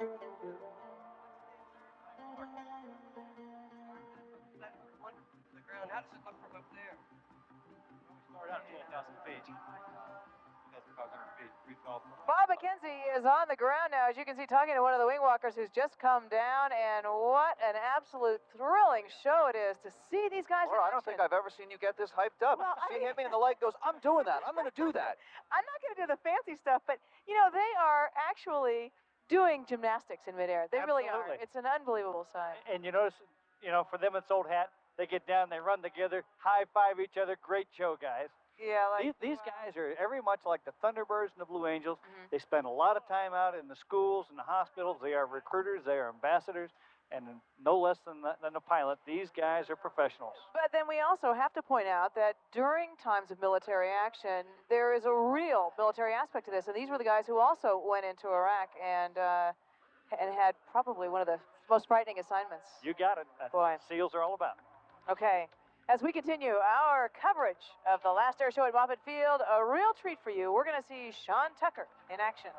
The ground, how does it look from up there? We start out at 12,000 feet. That's 500 feet. We fell. Bob McKenzie is on the ground now, as you can see, talking to one of the wing walkers who's just come down, and what an absolute thrilling show it is to see these guys in Laura, I don't action. think I've ever seen you get this hyped up. Well, She hit me in the leg, goes, I'm doing that. I'm going to do that. I'm not going to do the fancy stuff, but, you know, they are actually doing gymnastics in midair. They really are. Absolutely. It's an unbelievable sight. And you notice, you know, for them it's old hat. They get down, they run together, high five each other. Great show, guys. Yeah, like These guys are very much like the Thunderbirds and the Blue Angels. They spend a lot of time out in the schools and the hospitals. They are recruiters, they are ambassadors, and no less than a pilot. These guys are professionals. But then we also have to point out that during times of military action, there is a real military aspect to this. And these were the guys who also went into Iraq and had probably one of the most frightening assignments. You got it. That's Boy. what SEALs are all about. Okay. As we continue our coverage of the last air show at Moffett Field, a real treat for you. We're going to see Sean Tucker in action.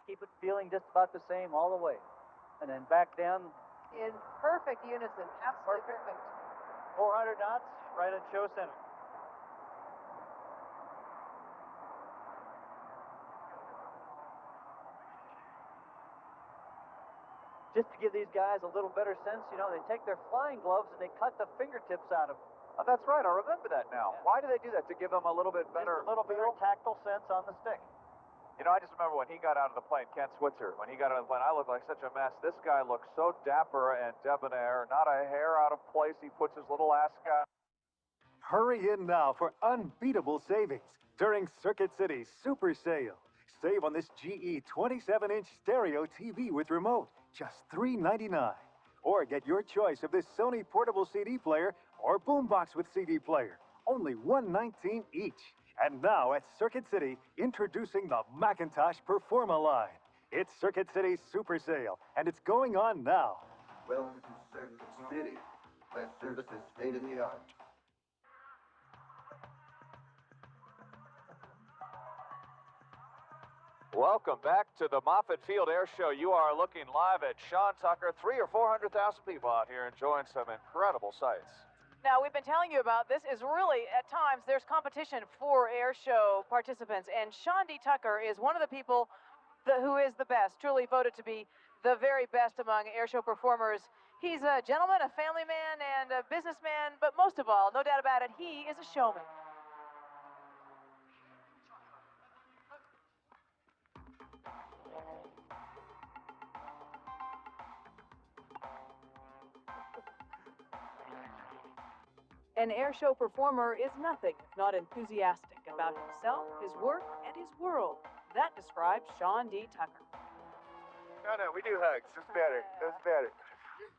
Keep it feeling just about the same all the way. And then back down. In perfect unison. Absolutely perfect. 400 knots, right at show center. Just to give these guys a little better sense, you know, they take their flying gloves and they cut the fingertips out of them. Oh, that's right. I remember that now. Yeah. Why do they do that? To give them a little bit better... Just a little better tactile sense on the stick. You know, I just remember when he got out of the plane, Ken Switzer, when he got out of the plane, I looked like such a mess. This guy looks so dapper and debonair, not a hair out of place. He puts his little ascot. Hurry in now for unbeatable savings during Circuit City's Super Sale. Save on this GE 27-inch stereo TV with remote, just $3.99. Or get your choice of this Sony portable CD player or boombox with CD player, only $119 each. And now at Circuit City, introducing the Macintosh Performa line. It's Circuit City's Super Sale, and it's going on now. Welcome to Circuit City, where service is state of the art. Welcome back to the Moffett Field Air Show. You are looking live at Sean Tucker. 300,000 or 400,000 people out here enjoying some incredible sights. Now, we've been telling you about this is really, at times, there's competition for air show participants, and Sean D. Tucker is one of the people who is the best, truly voted to be the very best among air show performers. He's a gentleman, a family man, and a businessman, but most of all, no doubt about it, he is a showman. An air show performer is nothing if not enthusiastic about himself, his work, and his world. That describes Sean D. Tucker. No, we do hugs. That's better. That's better.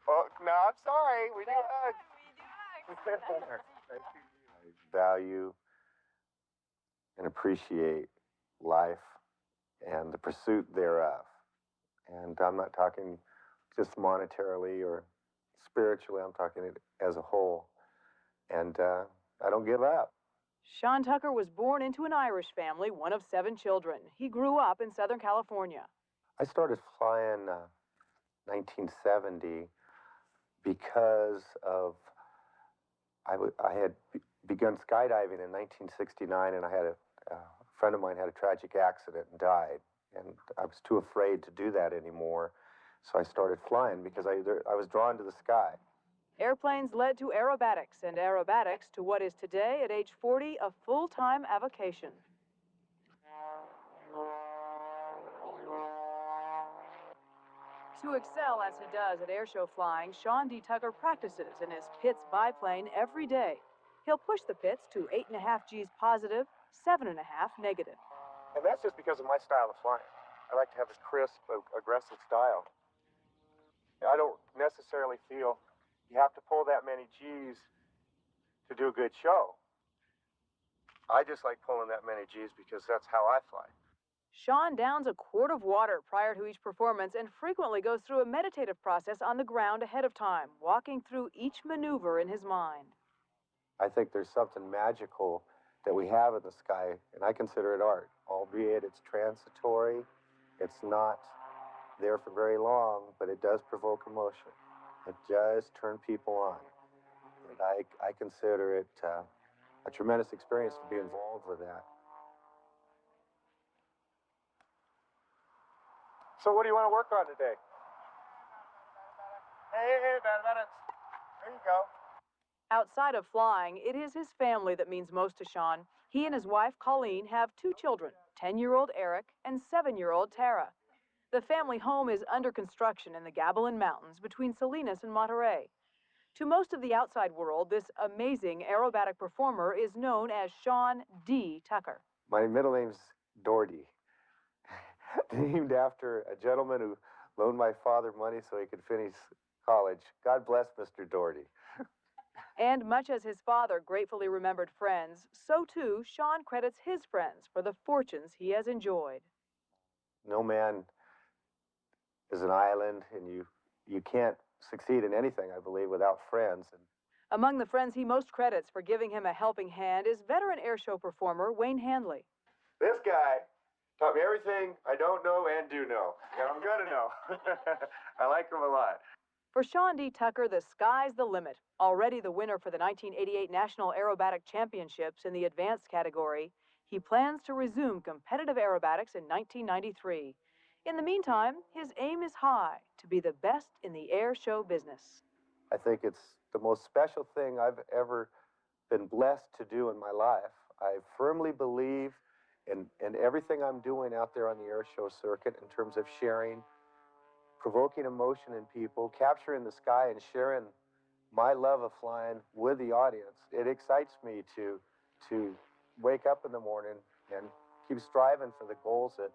Oh, no, I'm sorry. We do hugs. I value and appreciate life and the pursuit thereof. And I'm not talking just monetarily or spiritually. I'm talking it as a whole. And I don't give up. Sean Tucker was born into an Irish family, one of 7 children. He grew up in Southern California. I started flying 1970 because of I had begun skydiving in 1969, and I had a friend of mine had a tragic accident and died, and I was too afraid to do that anymore. So I started flying because I was drawn to the sky. Airplanes led to aerobatics, and aerobatics to what is today, at age 40, a full-time avocation. To excel as he does at airshow flying, Sean D. Tucker practices in his Pitts biplane every day. He'll push the Pitts to 8.5 Gs positive, 7.5 negative. And that's just because of my style of flying. I like to have a crisp, aggressive style. I don't necessarily feel you have to pull that many G's to do a good show. I just like pulling that many G's because that's how I fly. Sean downs a quart of water prior to each performance and frequently goes through a meditative process on the ground ahead of time, walking through each maneuver in his mind. I think there's something magical that we have in the sky, and I consider it art, albeit it's transitory. It's not there for very long, but it does provoke emotion. It does turn people on. And I consider it a tremendous experience to be involved with that. So what do you want to work on today? Hey, there you go. Outside of flying, it is his family that means most to Sean. He and his wife, Colleen, have 2 children, 10-year-old Eric and 7-year-old Tara. The family home is under construction in the Gabilan Mountains between Salinas and Monterey. To most of the outside world, this amazing aerobatic performer is known as Sean D. Tucker. My middle name's Doherty, named after a gentleman who loaned my father money so he could finish college. God bless Mr. Doherty. And much as his father gratefully remembered friends, so too Sean credits his friends for the fortunes he has enjoyed. No man is an island, and you can't succeed in anything, I believe, without friends. And among the friends he most credits for giving him a helping hand is veteran airshow performer Wayne Handley. this guy taught me everything I don't know and do know, and I'm gonna know. I like him a lot. For Sean D. Tucker, the sky's the limit. Already the winner for the 1988 National Aerobatic Championships in the advanced category, he plans to resume competitive aerobatics in 1993. In the meantime, his aim is high, to be the best in the air show business. I think it's the most special thing I've ever been blessed to do in my life. I firmly believe in everything I'm doing out there on the air show circuit in terms of sharing, provoking emotion in people, capturing the sky and sharing my love of flying with the audience. It excites me to wake up in the morning and keep striving for the goals that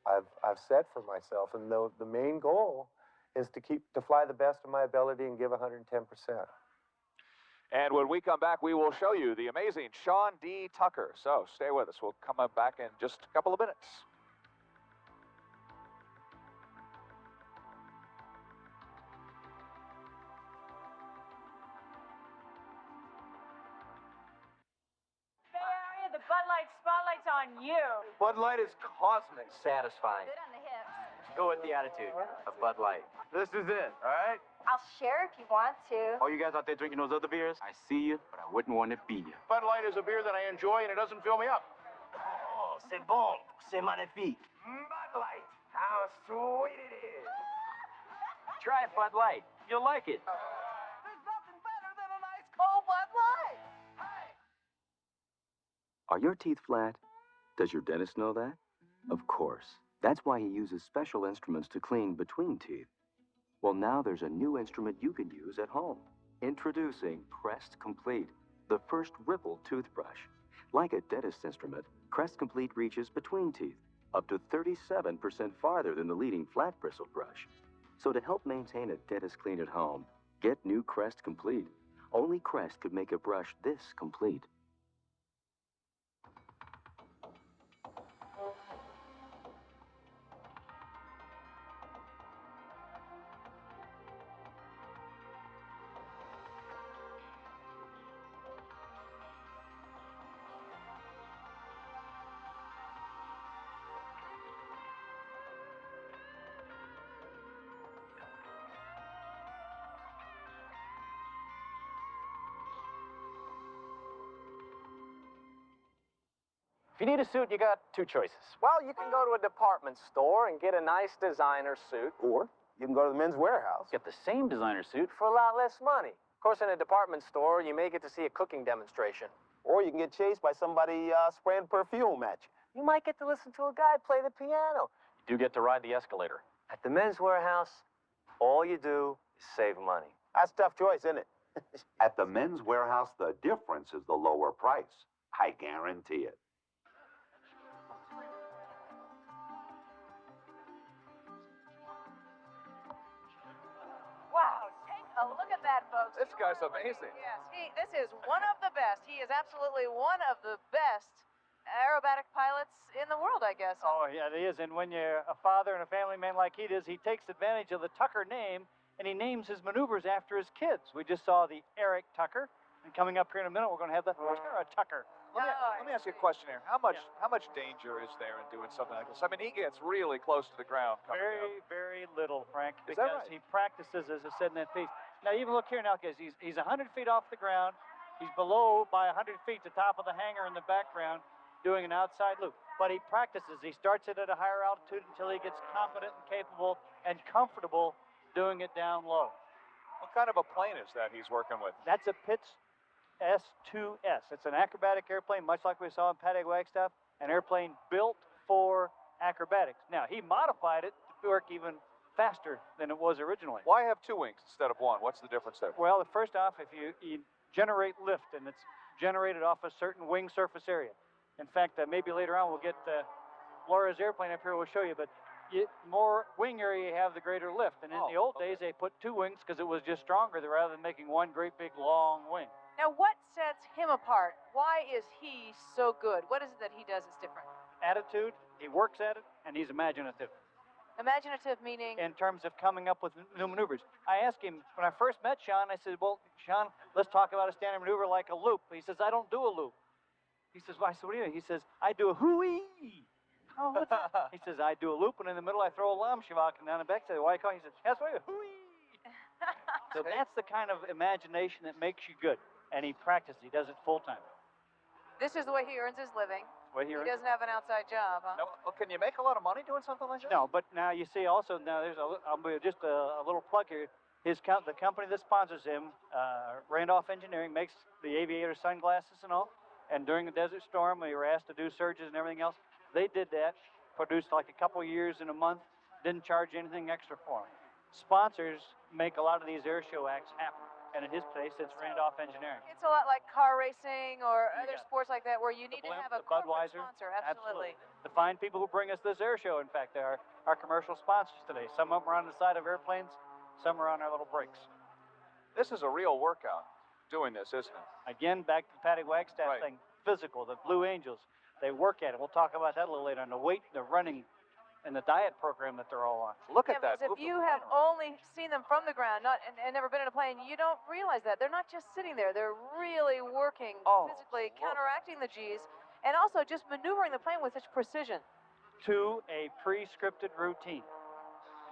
I've set for myself. And the main goal is to fly the best of my ability and give 110%. And when we come back, we will show you the amazing Sean D. Tucker. So stay with us. We'll come back in just a couple of minutes. Bay Area, the Bud Light spotlight's on you. Bud Light is cosmic satisfying. Good on the hips. Go with the attitude of Bud Light. This is it, all right? I'll share if you want to. All you guys out there drinking those other beers, I see you, but I wouldn't want to be you. Bud Light is a beer that I enjoy, and it doesn't fill me up. Oh, c'est bon, c'est magnifique. Bud Light, how sweet it is. Try Bud Light. You'll like it. There's nothing better than a nice cold Bud Light. Hey. Are your teeth flat? Does your dentist know that? Of course. That's why he uses special instruments to clean between teeth. Well, now there's a new instrument you can use at home. Introducing Crest Complete, the first ripple toothbrush. Like a dentist instrument, Crest Complete reaches between teeth, up to 37% farther than the leading flat bristle brush. So to help maintain a dentist clean at home, get new Crest Complete. Only Crest could make a brush this complete. If you need a suit, you got 2 choices. Well, you can go to a department store and get a nice designer suit. Or you can go to the Men's Warehouse. Get the same designer suit for a lot less money. Of course, in a department store, you may get to see a cooking demonstration. Or you can get chased by somebody spraying perfume at you. You might get to listen to a guy play the piano. You do get to ride the escalator. At the Men's Warehouse, all you do is save money. That's a tough choice, isn't it? At the Men's Warehouse, the difference is the lower price. I guarantee it. look at that, folks. This guy's amazing. Yes, this is one of the best. He is absolutely one of the best aerobatic pilots in the world, I guess. Oh, yeah, he is. And when you're a father and a family man like he is, he takes advantage of the Tucker name, and he names his maneuvers after his kids. We just saw the Eric Tucker, and coming up here in a minute, we're going to have the Tara Tucker. Let me ask you a question here. How much danger is there in doing something like this? I mean, he gets really close to the ground. Very little, Frank, Is that because right? he practices, as I said in that piece. Now, even look here now, guys. He's 100 feet off the ground. He's below by 100 feet, the top of the hangar in the background, doing an outside loop. But he practices. He starts it at a higher altitude until he gets confident and capable and comfortable doing it down low. What kind of a plane is that he's working with? That's a Pitts S2S. It's an acrobatic airplane, much like we saw in Paddy Wagstaff, an airplane built for acrobatics. Now, he modified it to work even faster than it was originally. Why have 2 wings instead of 1? What's the difference there? Well, first off, if you generate lift, and it's generated off a certain wing surface area. In fact, maybe later on we'll get Laura's airplane up here, we'll show you, but more wing area you have, the greater lift. And in the old days, they put 2 wings because it was just stronger rather than making one great big long wing. Now, what sets him apart? Why is he so good? What is it that he does that's different? Attitude, he works at it, and he's imaginative. Imaginative meaning? In terms of coming up with new maneuvers. I asked him, when I first met Sean, I said, well, Sean, let's talk about a standard maneuver like a loop. He says, I don't do a loop. He says, well, I said, what do you mean? He says, I do a hoo-ee. Oh, what's that? He says, I do a loop, and in the middle I throw a lamshivak, and down the back, I say, why are you calling? He says, that's what I do, hoo-ee. So that's the kind of imagination that makes you good. And he practices. He does it full time. This is the way he earns his living. He He doesn't have an outside job, huh? No, well, can you make a lot of money doing something like this? No, but now you see also, now there's just a little plug here. The company that sponsors him, Randolph Engineering, makes the aviator sunglasses and all. And during the Desert Storm, we were asked to do surges and everything else. They did that, produced like a couple years in a month, didn't charge anything extra for them. Sponsors make a lot of these air show acts happen. And in his case, it's Randolph Engineering. It's a lot like car racing or other sports like that where you need to have a corporate Budweiser, sponsor. Absolutely. The fine people who bring us this air show, in fact, they are our commercial sponsors today. Some of them are on the side of airplanes, some are on our little brakes. This is a real workout, doing this, isn't it? Again, back to the Paddy Wagstaff thing, physical, the Blue Angels, they work at it. We'll talk about that a little later on, the weight, the running, and the diet program that they're all on. Look at that. If you have only seen them from the ground and never been in a plane, you don't realize that. They're not just sitting there. They're really working physically, counteracting the G's, and also just maneuvering the plane with such precision. To a pre-scripted routine.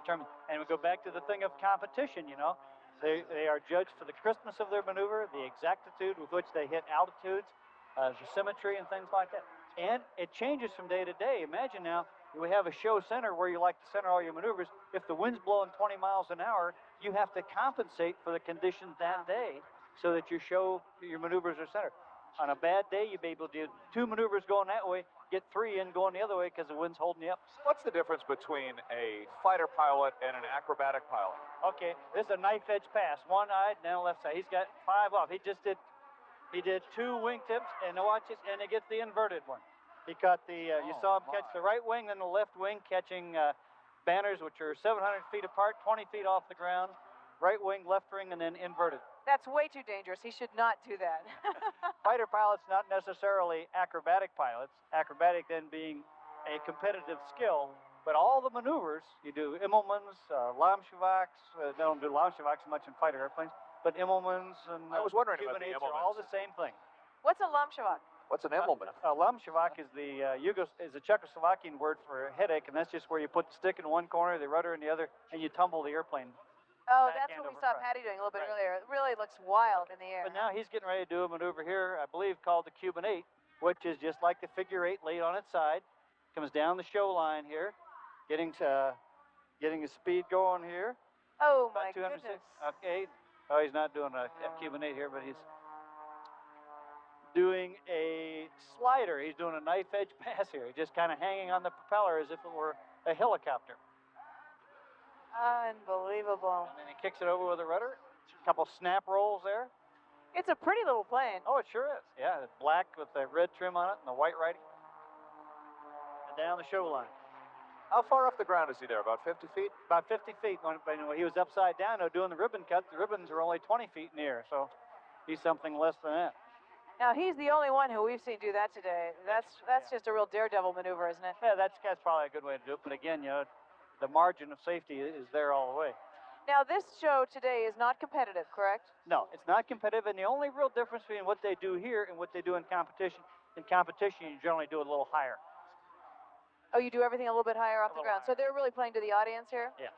And we go back to the thing of competition, you know. They are judged for the crispness of their maneuver, the exactitude with which they hit altitudes, the symmetry and things like that. And it changes from day to day. Imagine now, we have a show center where you like to center all your maneuvers. If the wind's blowing 20 miles an hour, you have to compensate for the conditions that day so that your maneuvers are centered. On a bad day, you may be able to do 2 maneuvers going that way, get 3 in going the other way because the wind's holding you up. What's the difference between a fighter pilot and an acrobatic pilot? Okay, this is a knife edge pass. One eye, down the left side. He's got 5 off. He did 2 wingtips, and watch it, and it gets the inverted one. He caught you saw him catch the right wing, then the left wing, catching banners which are 700 feet apart, 20 feet off the ground. Right wing, left wing, and then inverted. That's way too dangerous. He should not do that. Fighter pilots, not necessarily acrobatic pilots. Acrobatic then being a competitive skill, but all the maneuvers, you do Immelmans, Lamshivaks. They don't do Lamshivaks much in fighter airplanes, but Immelmans and I was wondering about the Cuban 8s Immelmans. are all the same thing. What's a lamshivak? What's an Immelman? A Lamshivak is is a Czechoslovakian word for a headache, and that's just where you put the stick in one corner, the rudder in the other, and you tumble the airplane. Oh, that's what we saw Paddy doing a little bit earlier. It really looks wild in the air. But now he's getting ready to do a maneuver here, I believe, called the Cuban 8, which is just like the figure 8 laid on its side. Comes down the show line here, getting his speed going here. Oh, my goodness. Okay. Oh, he's not doing a Cuban 8 here, but he's doing a slider. He's doing a knife edge pass here. He's just kind of hanging on the propeller as if it were a helicopter. Unbelievable. And then he kicks it over with a rudder. A couple snap rolls there. It's a pretty little plane. Oh, it sure is. Yeah, it's black with the red trim on it and the white writing. And down the show line. How far off the ground is he there? About 50 feet? About 50 feet. When he was upside down doing the ribbon cut, the ribbons are only 20 feet in the air, so he's something less than that. Now, he's the only one who we've seen do that today. That's just a real daredevil maneuver, isn't it? Yeah, that's probably a good way to do it. But again, the margin of safety is there all the way. Now, this show today is not competitive, correct? No, it's not competitive, and the only real difference between what they do here and what they do in competition, you generally do it a little higher. Oh, you do everything a little bit higher off the ground. Higher. So they're really playing to the audience here? Yeah.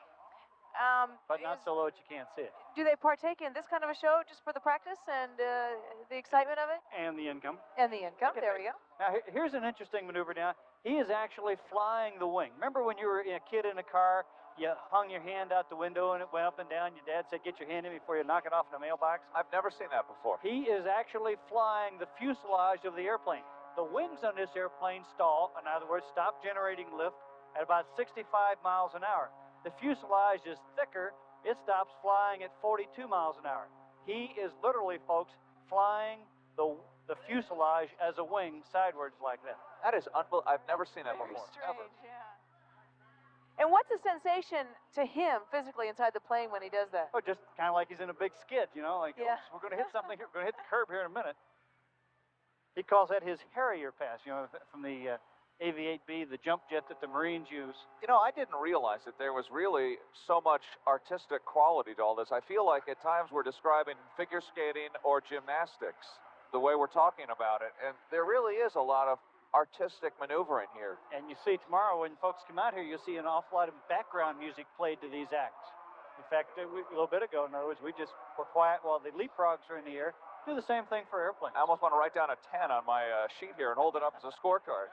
But not so low that you can't see it. Do they partake in this kind of a show just for the practice and the excitement of it? And the income. And the income, there we go. Now, here's an interesting maneuver now. He is actually flying the wing. Remember when you were a kid in a car, you hung your hand out the window and it went up and down? Your dad said, get your hand in before you knock it off in the mailbox? I've never seen that before. He is actually flying the fuselage of the airplane. The wings on this airplane stall, in other words, stop generating lift at about 65 miles an hour. The fuselage is thicker. It stops flying at 42 miles an hour. He is literally, folks, flying the fuselage as a wing sideways like that. That is unbelievable. I've never seen that before. Strange, yeah. And what's the sensation to him physically inside the plane when he does that? Oh, just kind of like he's in a big skid, like, yeah. Oops, we're going to hit something here. We're going to hit the curb here in a minute. He calls that his Harrier pass, from the AV-8B, the jump jet that the Marines use. I didn't realize that there was really so much artistic quality to all this. I feel like at times we're describing figure skating or gymnastics, the way we're talking about it. And there really is a lot of artistic maneuvering here. And you see tomorrow when folks come out here, you'll see an awful lot of background music played to these acts. In fact, a little bit ago, in other words, we just were quiet while the leapfrogs are in the air. Do the same thing for airplanes. I almost want to write down a 10 on my sheet here and hold it up as a scorecard.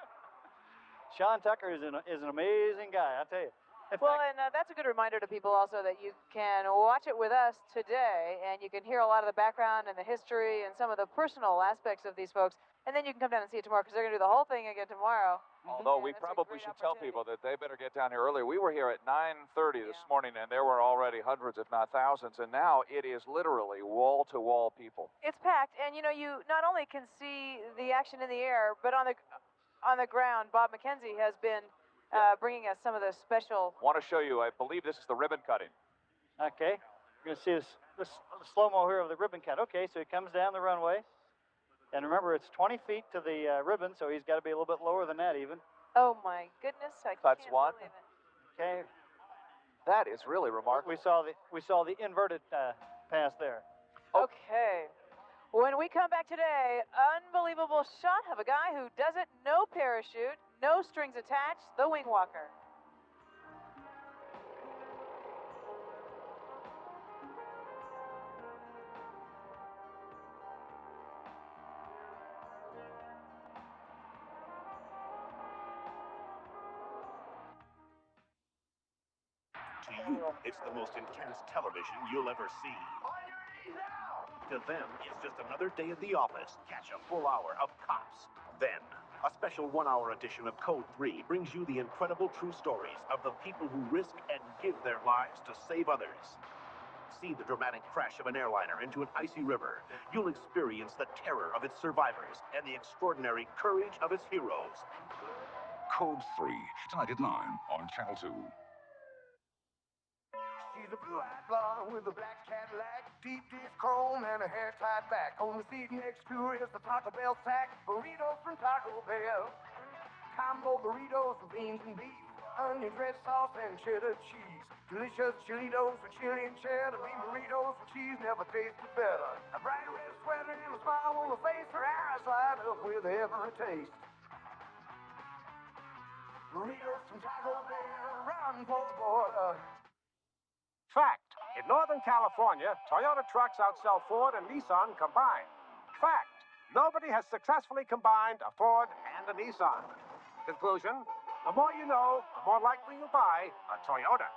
Sean Tucker is an amazing guy, I'll tell you. That's a good reminder to people also that you can watch it with us today, and you can hear a lot of the background and the history and some of the personal aspects of these folks, and then you can come down and see it tomorrow because they're going to do the whole thing again tomorrow. Although we probably should tell people that they better get down here earlier. We were here at 9:30 this morning, and there were already hundreds, if not thousands, and now it is literally wall-to-wall people. It's packed, and you not only can see the action in the air, but on the ground, Bob McKenzie has been bringing us some of the special. I want to show you, I believe this is the ribbon cutting. Okay, you're going to see this slow-mo here of the ribbon cut. Okay, so he comes down the runway. And remember, it's 20 feet to the ribbon, so he's got to be a little bit lower than that even. Oh, my goodness. I That's can't one. believe it. Okay. That is really remarkable. We saw the inverted pass there. Okay. When we come back today, unbelievable shot of a guy who does it, no parachute, no strings attached, the wing walker. To you, it's the most intense television you'll ever see. To them, it's just another day at the office. Catch a full hour of Cops. Then, a special one-hour edition of Code 3 brings you the incredible true stories of the people who risk and give their lives to save others. See the dramatic crash of an airliner into an icy river. You'll experience the terror of its survivors and the extraordinary courage of its heroes. Code 3, tonight at 9 on Channel 2. She's a blue-eyed blonde with a black Cadillac, deep dish chrome and a hair tied back. On the seat next to her is the Taco Bell sack, burritos from Taco Bell. Combo burritos with beans and beef, onion red sauce and cheddar cheese. Delicious chilitos with chili and cheddar, bean burritos with cheese never tasted better. A bright red sweater and a smile on her face, her eyes light up with every taste. Burritos from Taco Bell, run for the border. Fact, in Northern California, Toyota trucks outsell Ford and Nissan combined. Fact, nobody has successfully combined a Ford and a Nissan. Conclusion, the more you know, the more likely you buy a Toyota.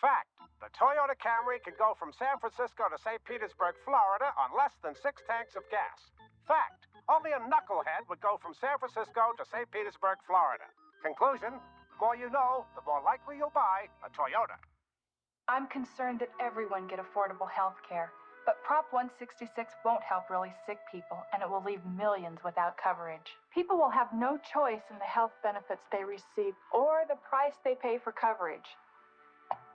Fact, the Toyota Camry can go from San Francisco to St. Petersburg, Florida on less than 6 tanks of gas. Fact, only a knucklehead would go from San Francisco to St. Petersburg, Florida. Conclusion, the more you know, the more likely you'll buy a Toyota. I'm concerned that everyone get affordable health care. But Prop 166 won't help really sick people, and it will leave millions without coverage. People will have no choice in the health benefits they receive or the price they pay for coverage.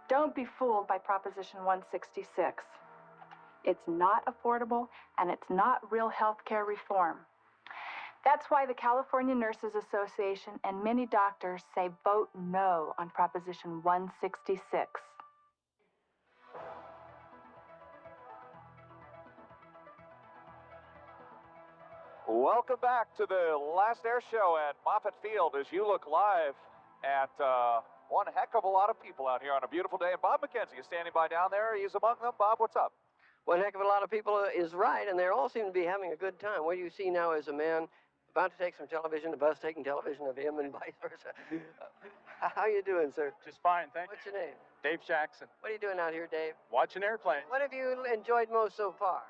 Don't be fooled by Proposition 166. It's not affordable, and it's not real health care reform. That's why the California Nurses Association and many doctors say vote no on Proposition 166. Welcome back to the last air show at Moffett Field as you look live at one heck of a lot of people out here on a beautiful day. And Bob McKenzie is standing by down there. He's among them. Bob, what's up? One heck of a lot of people is right, and they all seem to be having a good time. What you see now is a man about to take some television, the bus taking television of him, and vice versa. How you doing, sir? Just fine, thank you. What's your name? Dave Jackson. What are you doing out here, Dave? Watching airplanes. What have you enjoyed most so far?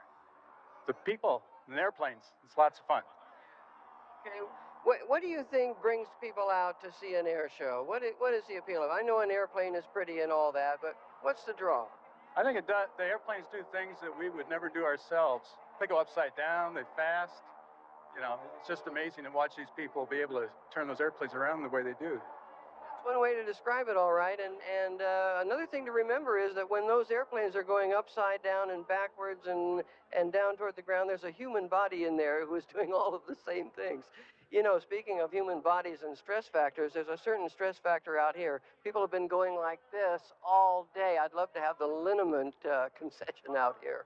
The people and airplanes. It's lots of fun. Okay. What do you think brings people out to see an air show? What is the appeal of it? I know an airplane is pretty and all that, but what's the draw? I think the airplanes do things that we would never do ourselves. They go upside down, they fast. You know, it's just amazing to watch these people be able to turn those airplanes around the way they do. That's one way to describe it, all right. And another thing to remember is that when those airplanes are going upside down and backwards and down toward the ground, there's a human body in there who is doing all of the same things. You know, speaking of human bodies and stress factors, there's a certain stress factor out here. People have been going like this all day. I'd love to have the liniment concession out here.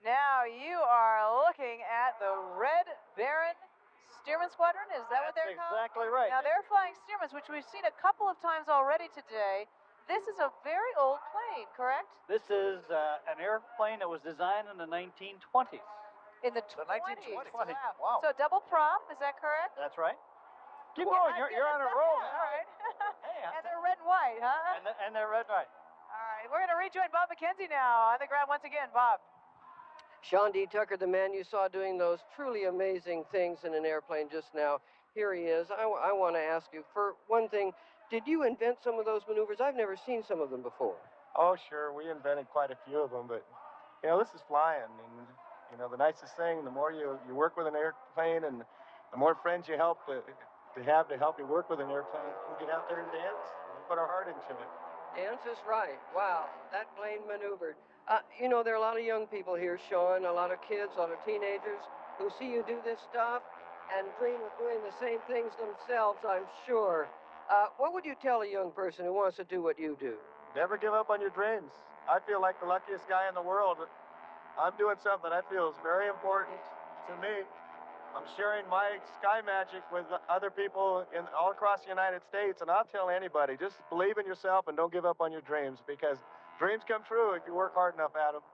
Now you are looking at the Red Baron Stearman Squadron. Is that what they're called? That's exactly right. Now they're flying Stearmans, which we've seen a couple of times already today. This is a very old plane, correct? This is an airplane that was designed in the 1920s. In the 1920s. Wow. So double prop, is that correct? That's right. Keep going. You're on a roll. Yeah, all right. And they're red and white, huh? And they're red and white. All right. We're going to rejoin Bob McKenzie now on the ground once again. Bob. Sean D. Tucker, the man you saw doing those truly amazing things in an airplane just now, here he is. I want to ask you, for one thing, did you invent some of those maneuvers? I've never seen some of them before. Oh, sure. We invented quite a few of them, but, you know, this is flying. And, you know, the nicest thing, the more you work with an airplane and the more friends you help to help you work with an airplane, we get out there and dance and put our heart into it. Dance is right. Wow, that plane maneuvered. You know, there are a lot of young people here, Sean, a lot of kids, a lot of teenagers who see you do this stuff and dream of doing the same things themselves, I'm sure. What would you tell a young person who wants to do what you do? Never give up on your dreams. I feel like the luckiest guy in the world. I'm doing something I feel is very important to me. I'm sharing my sky magic with other people all across the United States, and I'll tell anybody, just believe in yourself and don't give up on your dreams, because dreams come true if you work hard enough at them.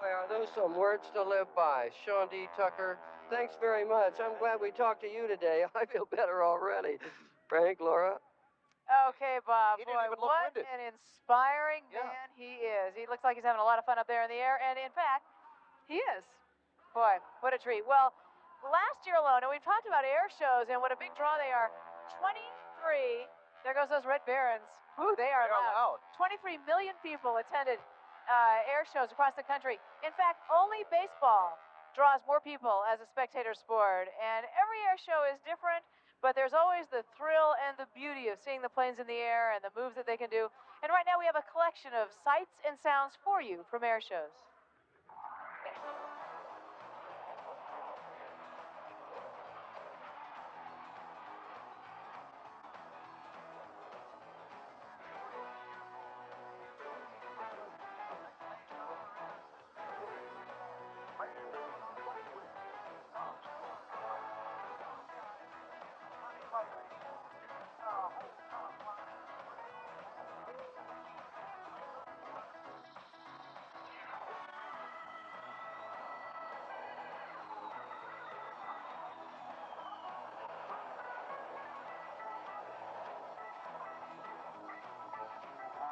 Boy, are those some words to live by. Sean D. Tucker, thanks very much. I'm glad we talked to you today. I feel better already. Frank, Laura? Okay, Bob. He Boy, didn't even look what winded. an inspiring man he is. He looks like he's having a lot of fun up there in the air, and in fact, he is. Boy, what a treat. Well, last year alone, and we've talked about air shows and what a big draw they are. 23, there goes those Red Barons. Ooh, they are loud. 23 million people attended air shows across the country. In fact, only baseball draws more people as a spectator sport. And every air show is different, but there's always the thrill and the beauty of seeing the planes in the air and the moves that they can do. And right now we have a collection of sights and sounds for you from air shows.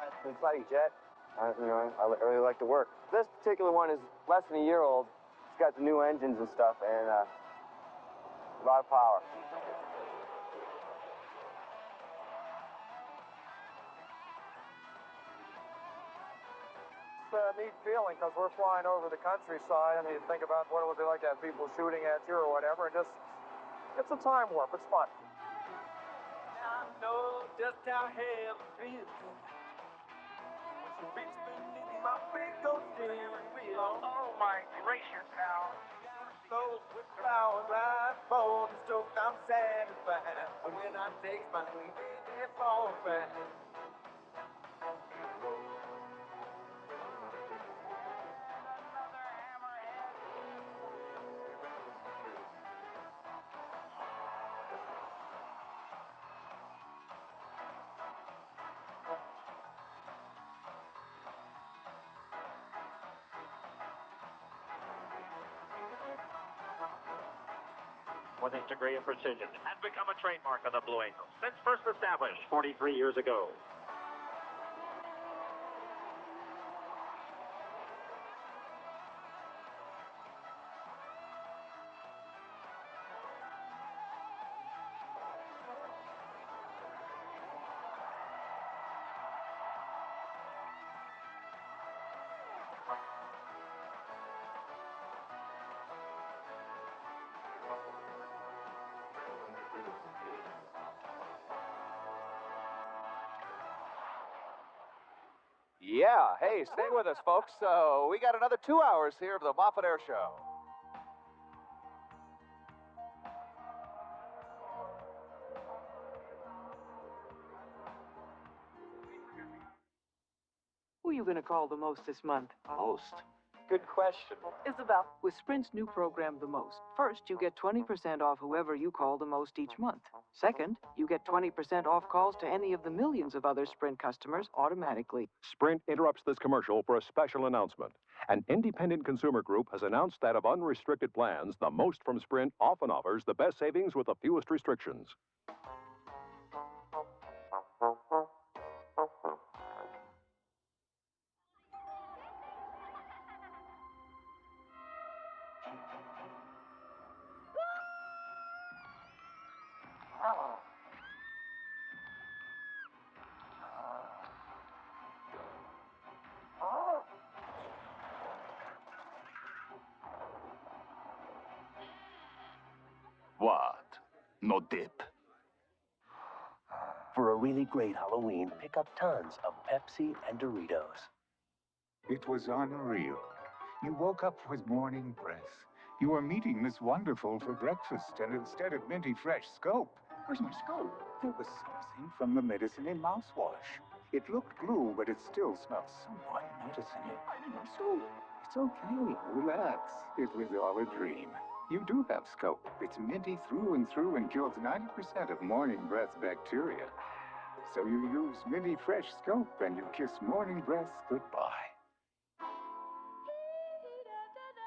It's an exciting jet. I really like to work. This particular one is less than a year old. It's got the new engines and stuff, and a lot of power. a neat feeling because we're flying over the countryside and you think about what it would be like to have people shooting at you or whatever. And just, it's a time warp. It's fun. I know just how hell feels. Beats beneath my big old steering wheel. Oh my gracious, Al. Those with flowers I for the stroke I'm satisfied. But when I take my leave, it's all right. With its degree of precision, has become a trademark of the Blue Angels since first established 43 years ago. Yeah, hey, stay with us, folks. We got another 2 hours here of the Moffett Air Show. Who are you going to call the most this month? Most? Good question. Isabel. With Sprint's new program, The Most, first, you get 20% off whoever you call the most each month. Second, you get 20% off calls to any of the millions of other Sprint customers automatically. Sprint interrupts this commercial for a special announcement. An independent consumer group has announced that of unrestricted plans, the Most from Sprint often offers the best savings with the fewest restrictions. What? No dip? For a really great Halloween, pick up tons of Pepsi and Doritos. It was unreal. You woke up with morning breath. You were meeting Miss Wonderful for breakfast, and instead of minty fresh scope, where's my scope? There was something from the medicine in mouthwash. It looked blue, but it still smelled somewhat medicine-y. I need my soap. It's okay. Relax. It was all a dream. You do have scope. It's minty through and kills 90% of morning breath bacteria. So you use minty fresh scope and you kiss morning breath goodbye.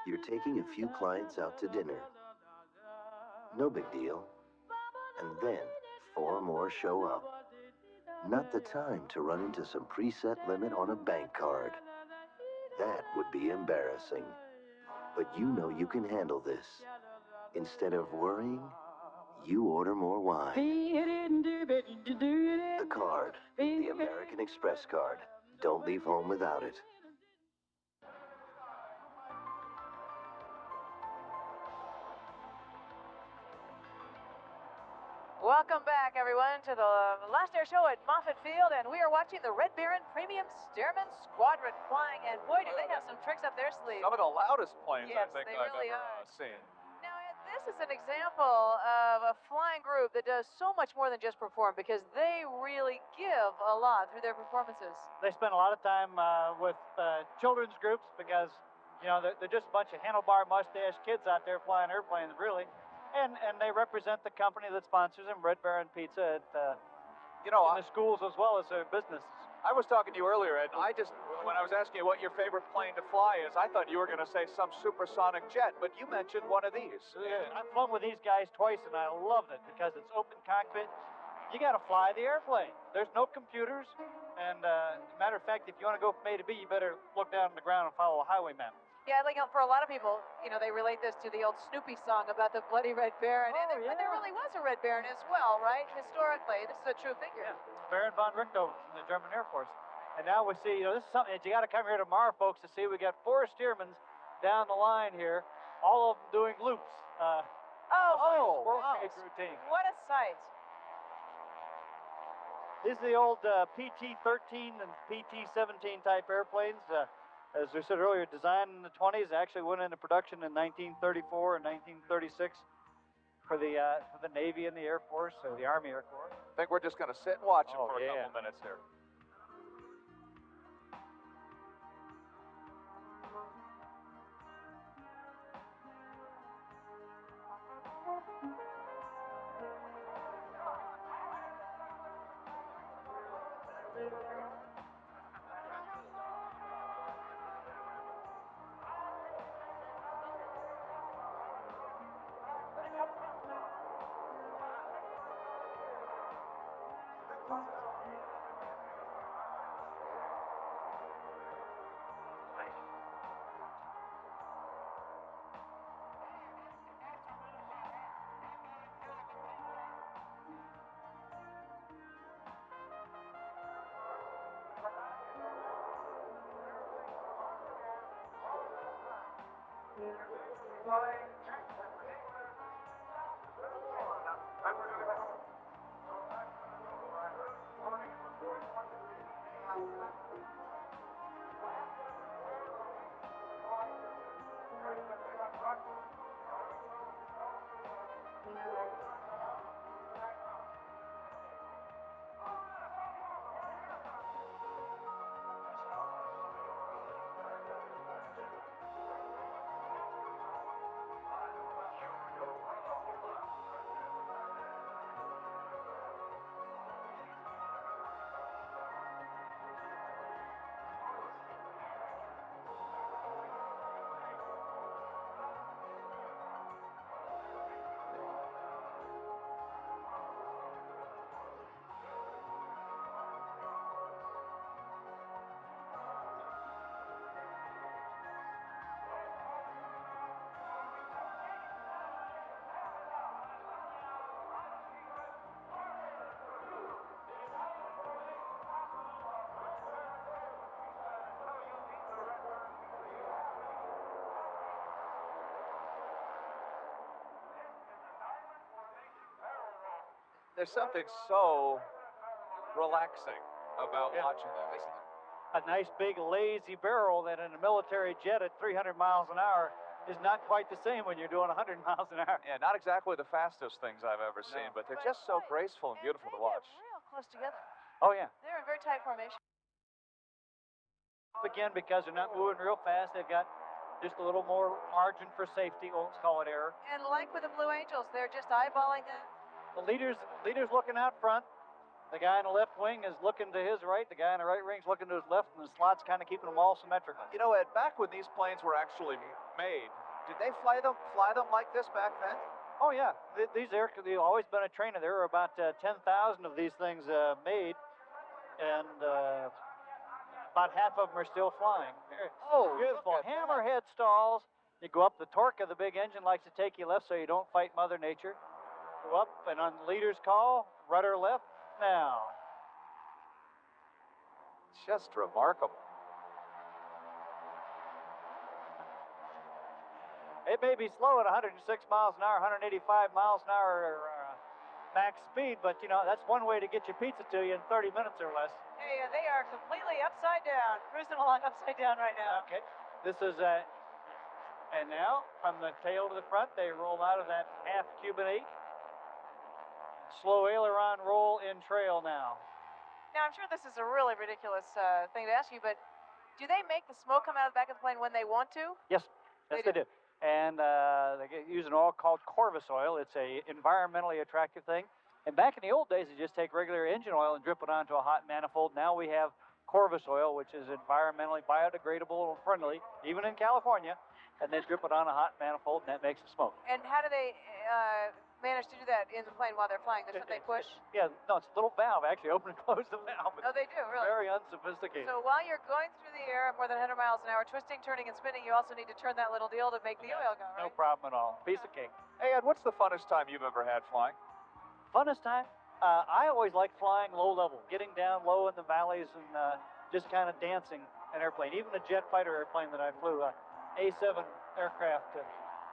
You're taking a few clients out to dinner. No big deal. And then 4 more show up. Not the time to run into some preset limit on a bank card. That would be embarrassing. But you know you can handle this. Instead of worrying, you order more wine. The card, the American Express card. Don't leave home without it. Welcome back, everyone, to the last air show at Moffett Field, and we are watching the Red Baron Premium Stairman Squadron flying, and boy, do they have some tricks up their sleeve. Some of the loudest planes Yes, I think they I've really ever are. seen. Now, this is an example of a flying group that does so much more than just perform, because they really give a lot through their performances. They spend a lot of time with children's groups because, you know, they're just a bunch of handlebar mustache kids out there flying airplanes, really. And they represent the company that sponsors them, Red Baron Pizza, at in the schools as well as their businesses. I was talking to you earlier, and when I was asking you what your favorite plane to fly is, I thought you were going to say some supersonic jet, but you mentioned one of these. I've flown with these guys twice, and I loved it because it's open cockpit. You got to fly the airplane. There's no computers, and matter of fact, if you want to go from A to B, you better look down on the ground and follow a highwayman. Yeah, like for a lot of people, you know, they relate this to the old Snoopy song about the bloody Red Baron, and there really was a Red Baron as well, right? Historically, this is a true figure. Yeah. Baron von Richthofen from the German Air Force. And now we see, this is something that you got to come here tomorrow, folks, to see. We got 4 steermen down the line here, all of them doing loops. Squirrel cage routine. What a sight. These are the old PT-13 and PT-17 type airplanes. As we said earlier, designed in the 20s, actually went into production in 1934 and 1936 for the Navy and the Air Force, or the Army Air Corps. I think we're just going to sit and watch them for a couple minutes here. There's something so relaxing about watching that, isn't it? A nice big lazy barrel that in a military jet at 300 miles an hour is not quite the same when you're doing 100 miles an hour. Yeah, not exactly the fastest things I've ever seen, but they're just so graceful and beautiful to watch. Real close together. Oh, yeah. They're in very tight formation. Again, because they're not moving real fast, they've got just a little more margin for safety, let's call it error. And like with the Blue Angels, they're just eyeballing it. The leader's looking out front. The guy in the left wing is looking to his right. The guy in the right wing is looking to his left, and the slot's kind of keeping them all symmetrical. You know, Ed, back when these planes were actually made, did they fly them like this back then? Oh, yeah. These they've always been a trainer. There were about 10,000 of these things made, and about half of them are still flying. Oh, beautiful. Hammerhead stalls. You go up, the torque of the big engine likes to take you left so you don't fight Mother Nature. Go up, and on the leader's call, rudder left, now. Just remarkable. It may be slow at 106 miles an hour, 185 miles an hour max speed, but, that's one way to get your pizza to you in 30 minutes or less. Hey, they are completely upside down, cruising along upside down right now. Okay. This is, and now, from the tail to the front, they roll out of that half Cuban 8. Slow aileron roll in trail now. Now, I'm sure this is a really ridiculous thing to ask you, but do they make the smoke come out of the back of the plane when they want to? Yes, they do. And they use an oil called Corvus oil. It's a environmentally attractive thing. And back in the old days, they just take regular engine oil and drip it onto a hot manifold. Now we have Corvus oil, which is environmentally biodegradable and friendly, even in California. And they drip it on a hot manifold, and that makes the smoke. And how do they manage to do that in the plane while they're flying? There's something they push? Yeah, no, it's a little valve, actually. Open and close the valve. Oh, they do, really? Very unsophisticated. So while you're going through the air at more than 100 miles an hour, twisting, turning, and spinning, you also need to turn that little deal to make the oil go, right? No problem at all. Piece of cake. Hey, Ed, what's the funnest time you've ever had flying? Funnest time? I always like flying low level, getting down low in the valleys and just kind of dancing an airplane. Even a jet fighter airplane that I flew, A-7 aircraft,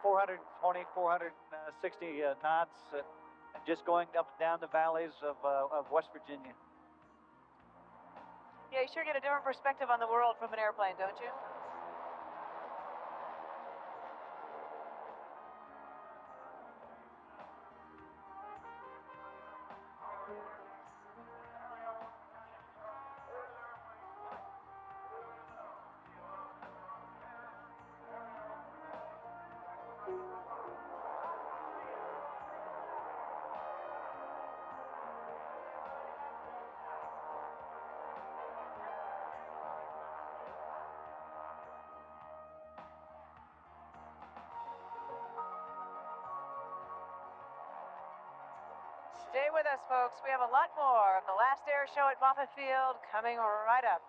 420, 460 knots, and just going up and down the valleys of West Virginia. Yeah, you sure get a different perspective on the world from an airplane, don't you? Stay with us, folks. We have a lot more of the last air show at Moffett Field coming right up.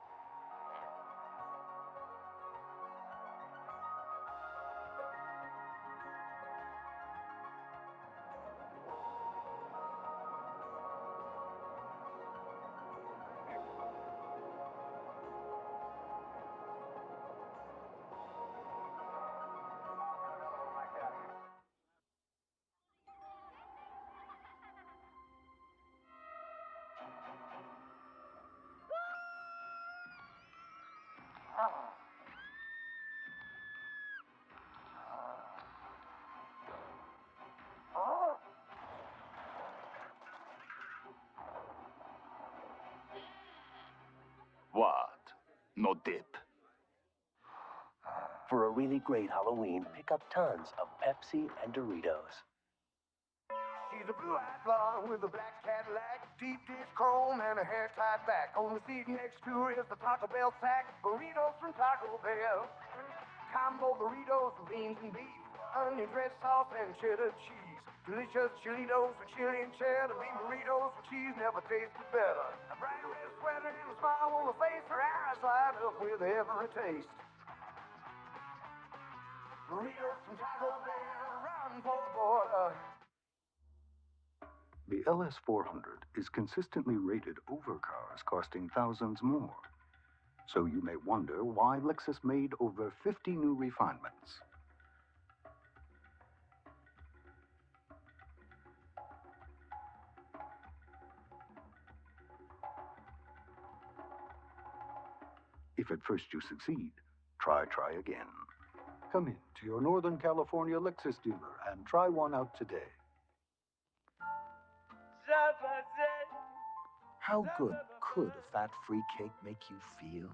What? No dip? For a really great Halloween, pick up tons of Pepsi and Doritos. She's a blue-eyed blonde with a black Cadillac, deep dish chrome and a hair tied back. On the seat next to her is the Taco Bell sack, burritos from Taco Bell. Combo burritos with beans and beef, onion red sauce and cheddar cheese. Delicious chilitos with chili and cheddar, beef burritos with cheese never tasted better. A bright red sweater and a smile on her face, her eyes light up with every taste. Burritos from Taco Bell, riding for the border. The LS400 is consistently rated over cars costing thousands more. So you may wonder why Lexus made over 50 new refinements. If at first you succeed, try again. Come in to your Northern California Lexus dealer and try one out today. How good could a fat-free cake make you feel?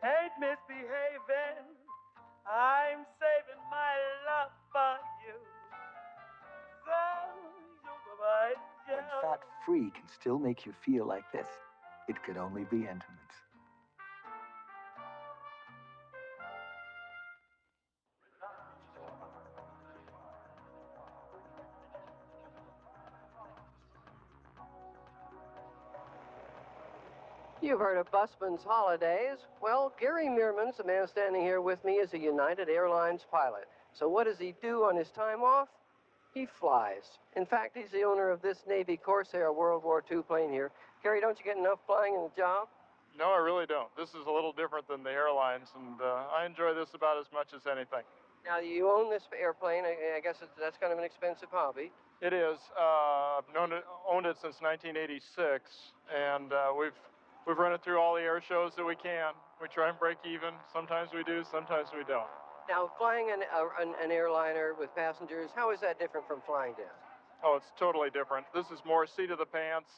Ain't misbehaving. I'm saving my love for you. When fat-free can still make you feel like this, it could only be intimate. You've heard of busman's holidays. Well, Gary Meerman's, the man standing here with me, is a United Airlines pilot. So what does he do on his time off? He flies. In fact, he's the owner of this Navy Corsair World War II plane here. Gary, don't you get enough flying in the job? No, I really don't. This is a little different than the airlines, and I enjoy this about as much as anything. Now, you own this airplane. I guess that's kind of an expensive hobby. It is. I've owned it since 1986, and we've run it through all the air shows that we can. We try and break even. Sometimes we do, sometimes we don't. Now, flying an airliner with passengers, how is that different from flying desk? Oh, it's totally different. This is more seat of the pants.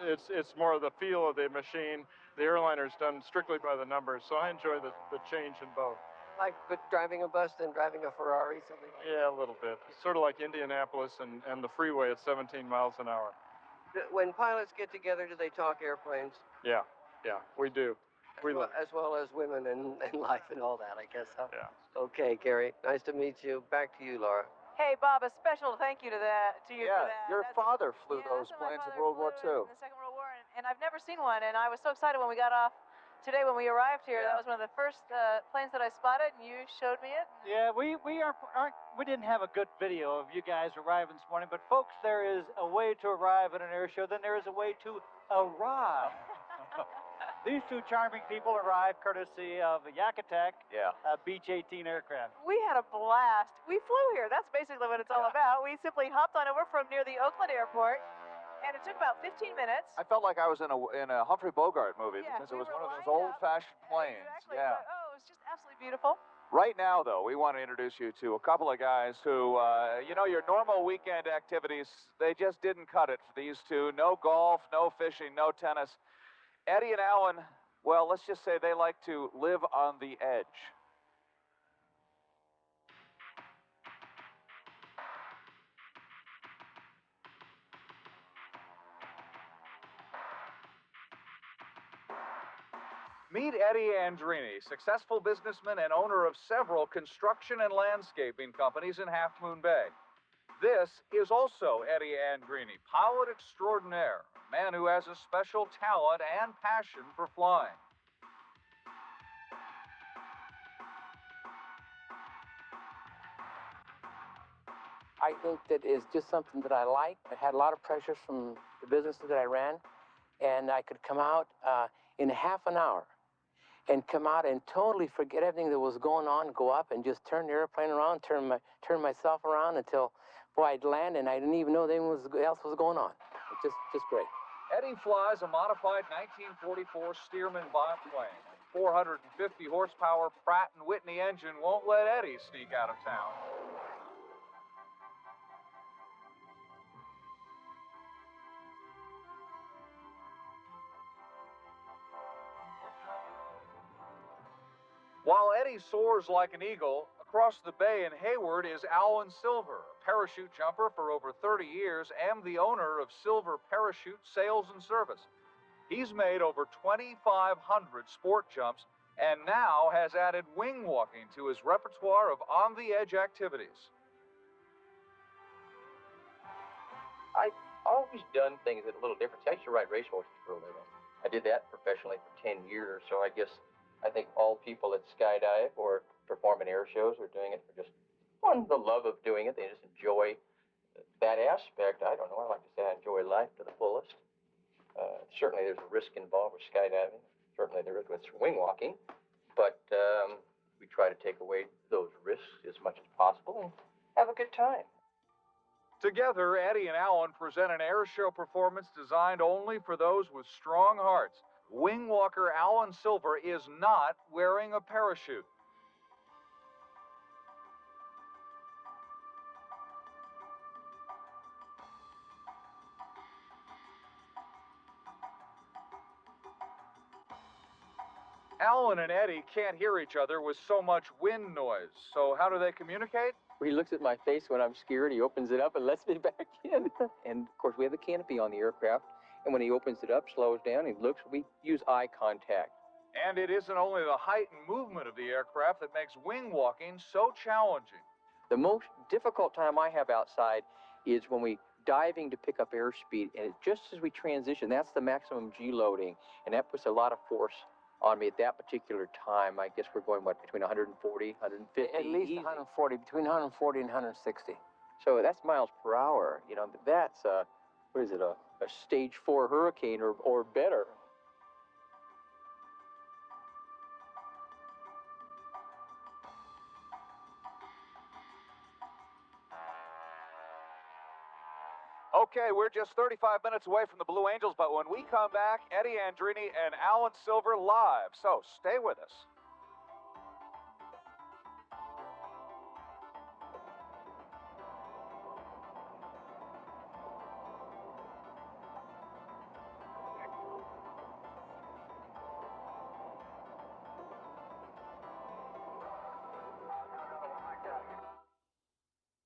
It's more of the feel of the machine. The airliner's done strictly by the numbers, so I enjoy the change in both. Like driving a bus than driving a Ferrari, something like that? Yeah, a little bit. Sort of like Indianapolis and the freeway at 17 miles an hour. When pilots get together, do they talk airplanes? Yeah, we do. As well as women and life and all that, I guess. Huh? Yeah. Okay, Gary. Nice to meet you. Back to you, Laura. Hey, Bob, a special thank you to you for that. Your father flew those planes in World War II. In the Second World War, and I've never seen one, and I was so excited when we got off today when we arrived here, that was one of the first planes that I spotted, and you showed me it. Yeah, we didn't have a good video of you guys arriving this morning, but folks, there is a way to arrive at an air show. Then there is a way to arrive. These two charming people arrived courtesy of a Yak Attack Beech 18 aircraft. We had a blast. We flew here. That's basically what it's all about. We simply hopped on over from near the Oakland airport. And it took about 15 minutes. I felt like I was in a Humphrey Bogart movie because it was one of those old-fashioned planes. Exactly. Yeah. But, it was just absolutely beautiful. Right now, though, we want to introduce you to a couple of guys who, your normal weekend activities, they just didn't cut it for these two. No golf, no fishing, no tennis. Eddie and Alan, well, let's just say they like to live on the edge. Meet Eddie Andrini, successful businessman and owner of several construction and landscaping companies in Half Moon Bay. This is also Eddie Andrini, pilot extraordinaire, a man who has a special talent and passion for flying. I think that is just something that I like. I had a lot of pressures from the businesses that I ran, and I could come out in half an hour and come out and totally forget everything that was going on, go up and just turn the airplane around, turn myself around until, boy, I'd land and I didn't even know anything else was going on. It's just great. Eddie flies a modified 1944 Stearman biplane. 450 horsepower Pratt & Whitney engine won't let Eddie sneak out of town. While Eddie soars like an eagle, across the bay in Hayward is Alan Silver, a parachute jumper for over 30 years and the owner of Silver Parachute Sales and Service. He's made over 2,500 sport jumps and now has added wing walking to his repertoire of on-the-edge activities. I've always done things a little different. I used to ride racehorses for a living. I did that professionally for 10 years, so I think all people that skydive or perform in air shows are doing it for just the love of doing it. They just enjoy that aspect. I don't know. I like to say I enjoy life to the fullest. Certainly there's a risk involved with skydiving. Certainly there is with wing walking. But we try to take away those risks as much as possible and have a good time. Together, Eddie and Alan present an air show performance designed only for those with strong hearts. Wing walker Alan Silver is not wearing a parachute. Alan and Eddie can't hear each other with so much wind noise. So how do they communicate? He looks at my face when I'm scared. He opens it up and lets me back in. And of course, we have the canopy on the aircraft. And when he opens it up, slows down, he looks, we use eye contact. And it isn't only the height and movement of the aircraft that makes wing walking so challenging. The most difficult time I have outside is when we diving to pick up airspeed, and just as we transition, that's the maximum G loading, and that puts a lot of force on me at that particular time. I guess we're going, between 140, 150? At least easy. 140, between 140 and 160. So that's miles per hour. That's, a stage 4 hurricane or better. Okay, we're just 35 minutes away from the Blue Angels, but when we come back, Eddie Andrini and Alan Silver live. So stay with us.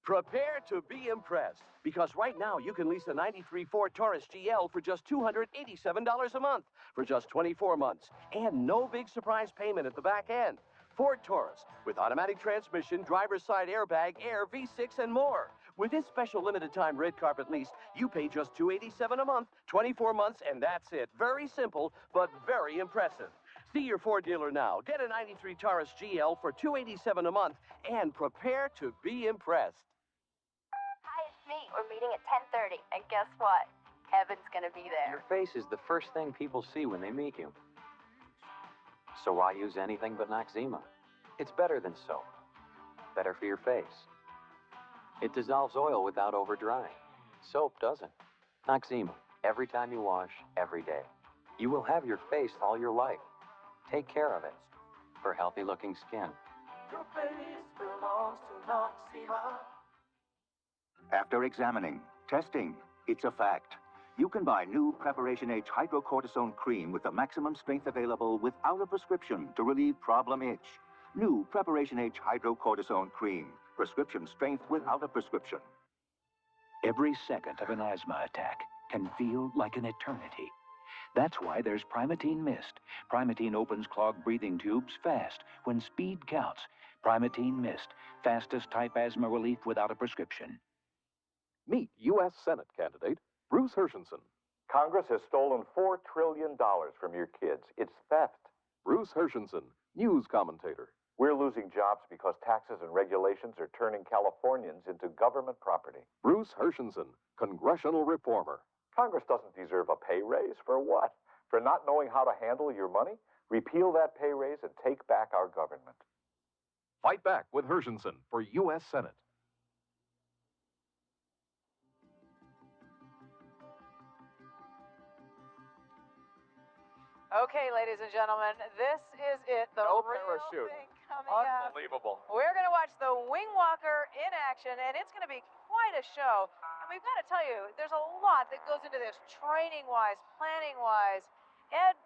Prepare to be impressed, because right now you can lease a 93 Ford Taurus GL for just $287 a month for just 24 months, and no big surprise payment at the back end. Ford Taurus, with automatic transmission, driver's side airbag, air, V6, and more. With this special limited time red carpet lease, you pay just $287 a month, 24 months, and that's it. Very simple, but very impressive. See your Ford dealer now. Get a 93 Taurus GL for $287 a month and prepare to be impressed. Hi, it's me. We're meeting at 10:30. And guess what? Kevin's gonna be there. Your face is the first thing people see when they meet you. So why use anything but Noxzema? It's better than soap. Better for your face. It dissolves oil without over-drying. Soap doesn't. Noxzema. Every time you wash, every day. You will have your face all your life. Take care of it. For healthy-looking skin. Your face belongs to Noxzema. After examining, testing, it's a fact. You can buy new Preparation H hydrocortisone cream with the maximum strength available without a prescription to relieve problem itch. New Preparation H hydrocortisone cream. Prescription strength without a prescription. Every second of an asthma attack can feel like an eternity. That's why there's Primatene Mist. Primatene opens clogged breathing tubes fast when speed counts. Primatene Mist, fastest type asthma relief without a prescription. Meet U.S. Senate candidate Bruce Hershenson. Congress has stolen $4 trillion from your kids. It's theft. Bruce Hershenson, news commentator. We're losing jobs because taxes and regulations are turning Californians into government property. Bruce Hershenson, congressional reformer. Congress doesn't deserve a pay raise. For what? For not knowing how to handle your money? Repeal that pay raise and take back our government. Fight back with Hershenson for U.S. Senate. Okay, ladies and gentlemen, this is it. The No real parachute. thing coming up. Unbelievable. We're going to watch the Wing Walker in action, and it's going to be quite a show. And we've got to tell you, there's a lot that goes into this, training-wise, planning-wise. Ed,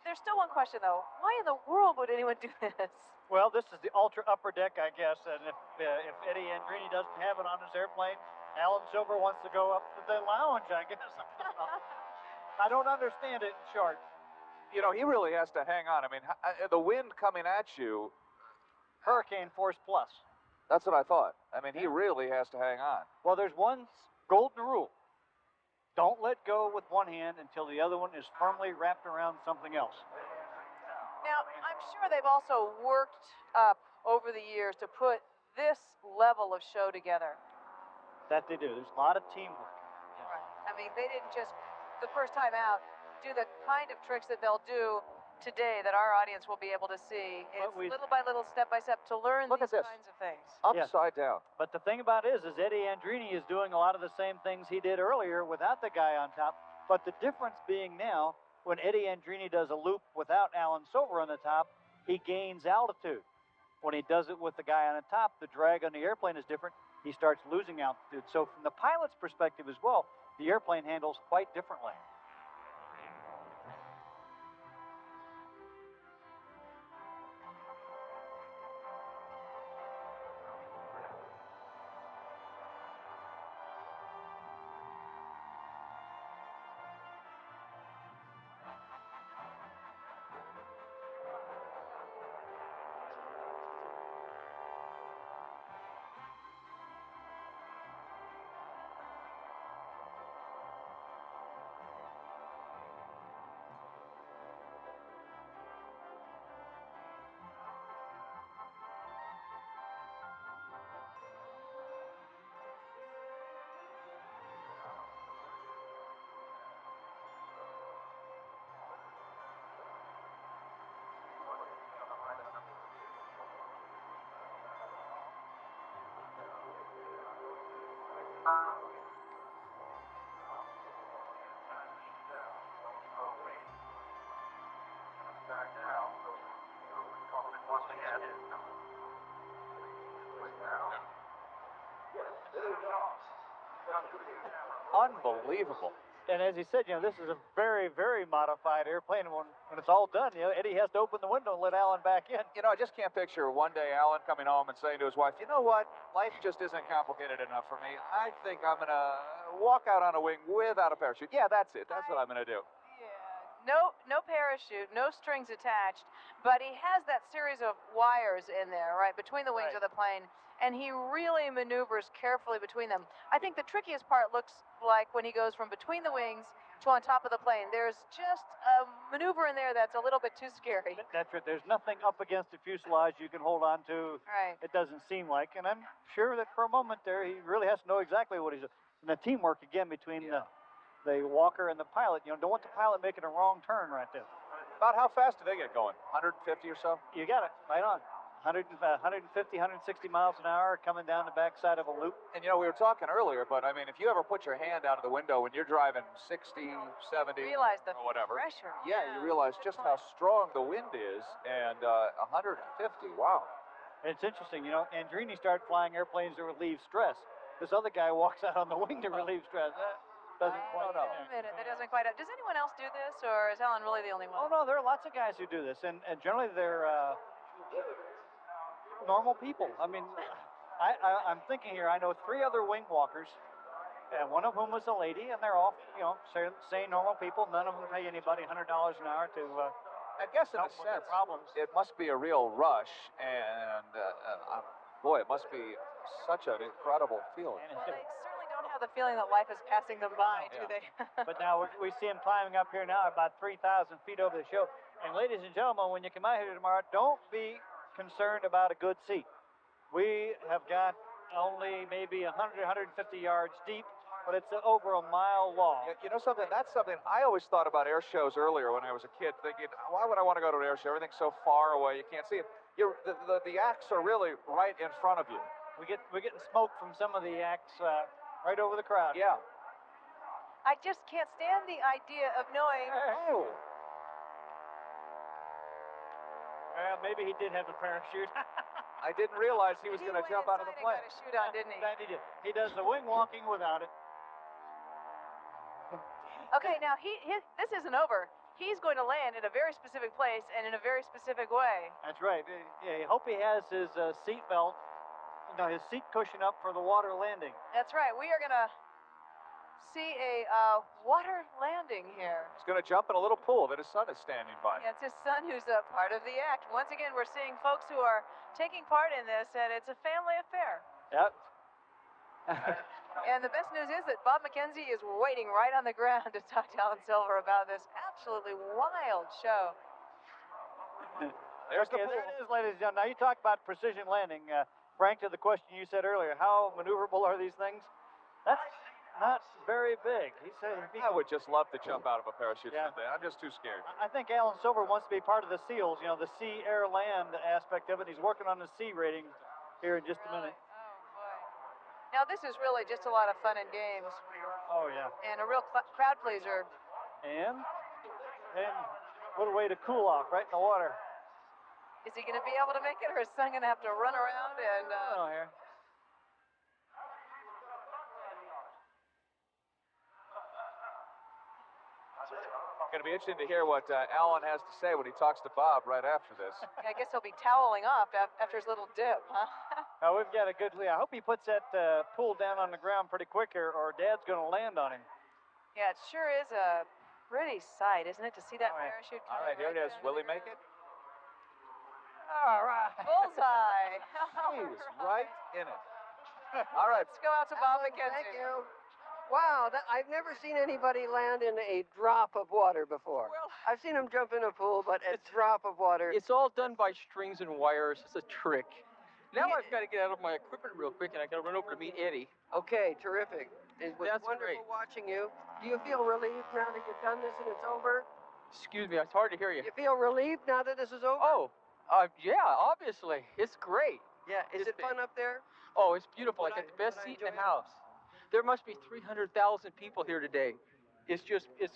there's still one question, though. Why in the world would anyone do this? Well, this is the ultra upper deck, I guess, and if Eddie Andrini doesn't have it on his airplane, Alan Silver wants to go up to the lounge, I guess. I don't understand it, in short. You know, he really has to hang on. I mean, the wind coming at you. Hurricane force plus. That's what I thought. I mean, he really has to hang on. Well, there's one golden rule. Don't let go with one hand until the other one is firmly wrapped around something else. Now, I'm sure they've also worked up over the years to put this level of show together. That they do. There's a lot of teamwork. Right. I mean, they didn't just, the first time out, do the kind of tricks that they'll do today that our audience will be able to see. It's little by little, step by step, to learn these kinds of things. Upside down. But the thing about it is Eddie Andrini is doing a lot of the same things he did earlier without the guy on top. But the difference being now, when Eddie Andrini does a loop without Alan Silver on the top, he gains altitude. When he does it with the guy on the top, the drag on the airplane is different. He starts losing altitude. So from the pilot's perspective as well, the airplane handles quite differently. Unbelievable. And as he said, this is a very, very modified airplane. When it's all done, Eddie has to open the window and let Alan back in. I just can't picture one day Alan coming home and saying to his wife, you know what? Life just isn't complicated enough for me. I think I'm going to walk out on a wing without a parachute. Yeah, that's it. That's what I'm going to do. No parachute, no strings attached, but he has that series of wires in there, right, between the wings of the plane, and he really maneuvers carefully between them. I think the trickiest part looks like when he goes from between the wings to on top of the plane. There's just a maneuver in there that's a little bit too scary. That's right. There's nothing up against the fuselage you can hold on to. Right. It doesn't seem like. And I'm sure that for a moment there, he really has to know exactly what he's doing. And the teamwork, again, between the walker and the pilot. You know, don't want the pilot making a wrong turn right there. About how fast do they get going? 150 or so? You got it. Right on. 150, 160 miles an hour coming down the backside of a loop. And, you know, we were talking earlier, but, I mean, if you ever put your hand out of the window when you're driving 60, 70, realize the or whatever. Pressure. Yeah, you realize just how strong the wind is, and 150, wow. It's interesting, you know, Andrini started flying airplanes to relieve stress. This other guy walks out on the wing to relieve stress. That doesn't quite Wait a minute, that doesn't quite. Does anyone else do this, or is Alan really the only one? Oh, no, there are lots of guys who do this, and generally they're normal people. I mean, I'm thinking here, I know 3 other wing walkers, and one of whom was a lady, and they're all, you know, say normal people. None of them pay anybody $100 an hour to I guess in a help with their sense, problems. it must be a real rush, and boy, it must be such an incredible feeling. Well, they certainly don't have the feeling that life is passing them by, do they? But now we see him climbing up here now about 3,000 feet over the show. And ladies and gentlemen, when you come out here tomorrow, don't be concerned about a good seat. We have got only maybe 100, 150 yards deep, but it's over a mile long. You know something? That's something I always thought about air shows earlier when I was a kid, thinking, why would I want to go to an air show? Everything's so far away, you can't see it. The acts are really right in front of you. We're getting smoke from some of the acts right over the crowd. Yeah. I just can't stand the idea of knowing. Oh. Well, maybe he did have a parachute. I didn't realize he was going to jump out of the plane. Got a chute on, didn't he? That he did. He does the wing walking without it. Okay, now this isn't over. He's going to land in a very specific place and in a very specific way. That's right. Yeah, I hope he has his seat belt, his seat cushion up for the water landing. That's right. We are going to see a water landing here. He's going to jump in a little pool that his son is standing by. Yeah, it's his son who's a part of the act. Once again, we're seeing folks who are taking part in this, and it's a family affair. Yep. And the best news is that Bob McKenzie is waiting right on the ground to talk to Alan Silver about this absolutely wild show. There's the pool. There it is, ladies and gentlemen. Now, you talk about precision landing. Frank, to the question you said earlier, how maneuverable are these things? That's not very big. He said I would just love to jump out of a parachute someday. I'm just too scared. I think Alan Silver wants to be part of the SEALs, you know, the sea, air, land aspect of it. He's working on the sea rating here in just a minute. Now, this is really just a lot of fun and games. Oh, yeah. And a real crowd pleaser. And what a way to cool off right in the water. Is he going to be able to make it, or is his son going to have to run around and... here. Going to be interesting to hear what Alan has to say when he talks to Bob right after this. I guess he'll be toweling off after his little dip, huh? Now, we've got a good lead. I hope he puts that pool down on the ground pretty quick here, or Dad's going to land on him. Yeah, it sure is a pretty sight, isn't it, to see that parachute All right, here it is. Will he make it? All right. Bullseye. He's right in it. All right. Let's go out to Bob McKenzie. Thank you. Wow, I've never seen anybody land in a drop of water before. Well, I've seen them jump in a pool, but a drop of water. It's all done by strings and wires. It's a trick. Now I've got to get out of my equipment real quick, and I got to run over to meet Eddie. Okay, terrific. It was That's wonderful great. watching you. Do you feel relieved now that you've done this and it's over? Excuse me, it's hard to hear you. You feel relieved now that this is over? Oh, yeah, obviously. It's great. Yeah, is it fun up there? Oh, it's beautiful. I got the best seat in the house. There must be 300,000 people here today. It's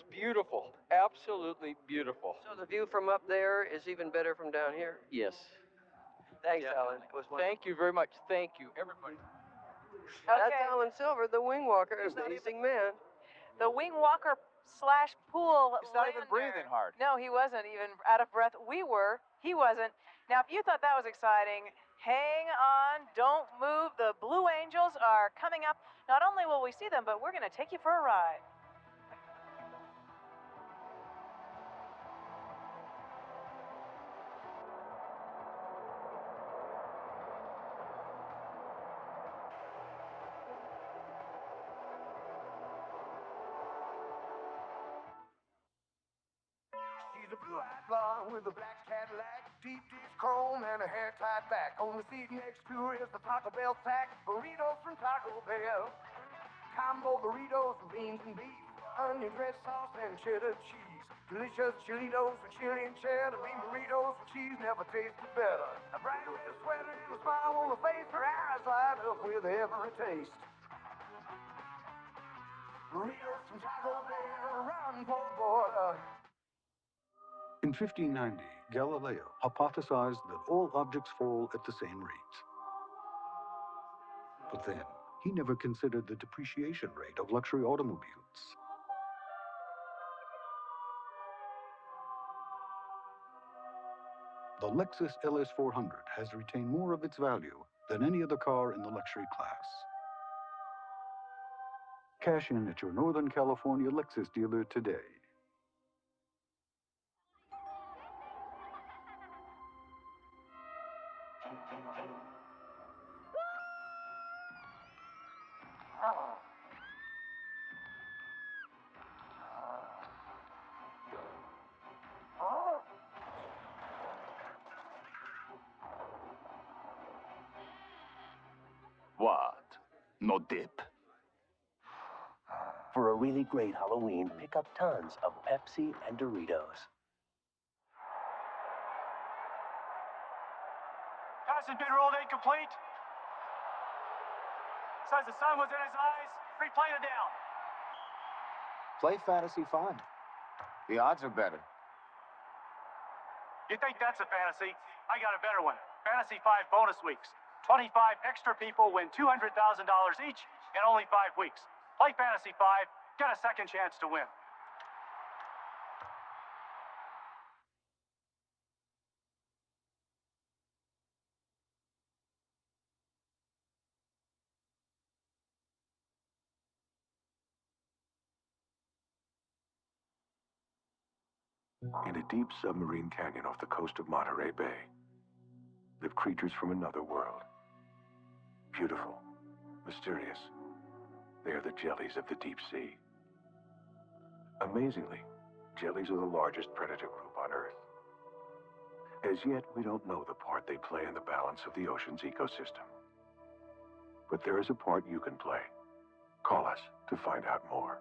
beautiful. Absolutely beautiful. So the view from up there is even better from down here? Yes. Thanks, Alan. It was wonderful. Thank you very much. Thank you, everybody. That's Alan Silver, the wing walker, amazing man. The wing walker / pool He's not even breathing hard. No, he wasn't even out of breath. We were. He wasn't. Now, if you thought that was exciting, hang on. Don't move. The Blue Angels are coming up. Not only will we see them, but we're going to take you for a ride. She's a blue-eyed blonde with a black Cadillac, deep dish chrome and a hair tied back. On the seat next to her is the Taco Bell sack, burritos from Taco Bell. Combo burritos with beans and beef, onion dress sauce and cheddar cheese. Delicious Chilitos with chili and cheddar, bean burritos with cheese never tasted better. A bright red sweater and a smile on her face, her eyes light up with every taste. Burritos from Taco Bell, run for the border. In 1590, Galileo hypothesized that all objects fall at the same rates. But then, he never considered the depreciation rate of luxury automobiles. The Lexus LS400 has retained more of its value than any other car in the luxury class. Cash in at your Northern California Lexus dealer today. What? No dip? For a really great Halloween, pick up tons of Pepsi and Doritos. Pass has been rolled incomplete. Says the sun was in his eyes. Replay it down. Play Fantasy 5. The odds are better. You think that's a fantasy? I got a better one. Fantasy 5 bonus weeks. 25 extra people win $200,000 each in only 5 weeks. Play Fantasy 5. Get a second chance to win. In a deep submarine canyon off the coast of Monterey Bay live creatures from another world. Beautiful, mysterious. They are the jellies of the deep sea. Amazingly, jellies are the largest predator group on Earth. As yet, we don't know the part they play in the balance of the ocean's ecosystem. But there is a part you can play. Call us to find out more.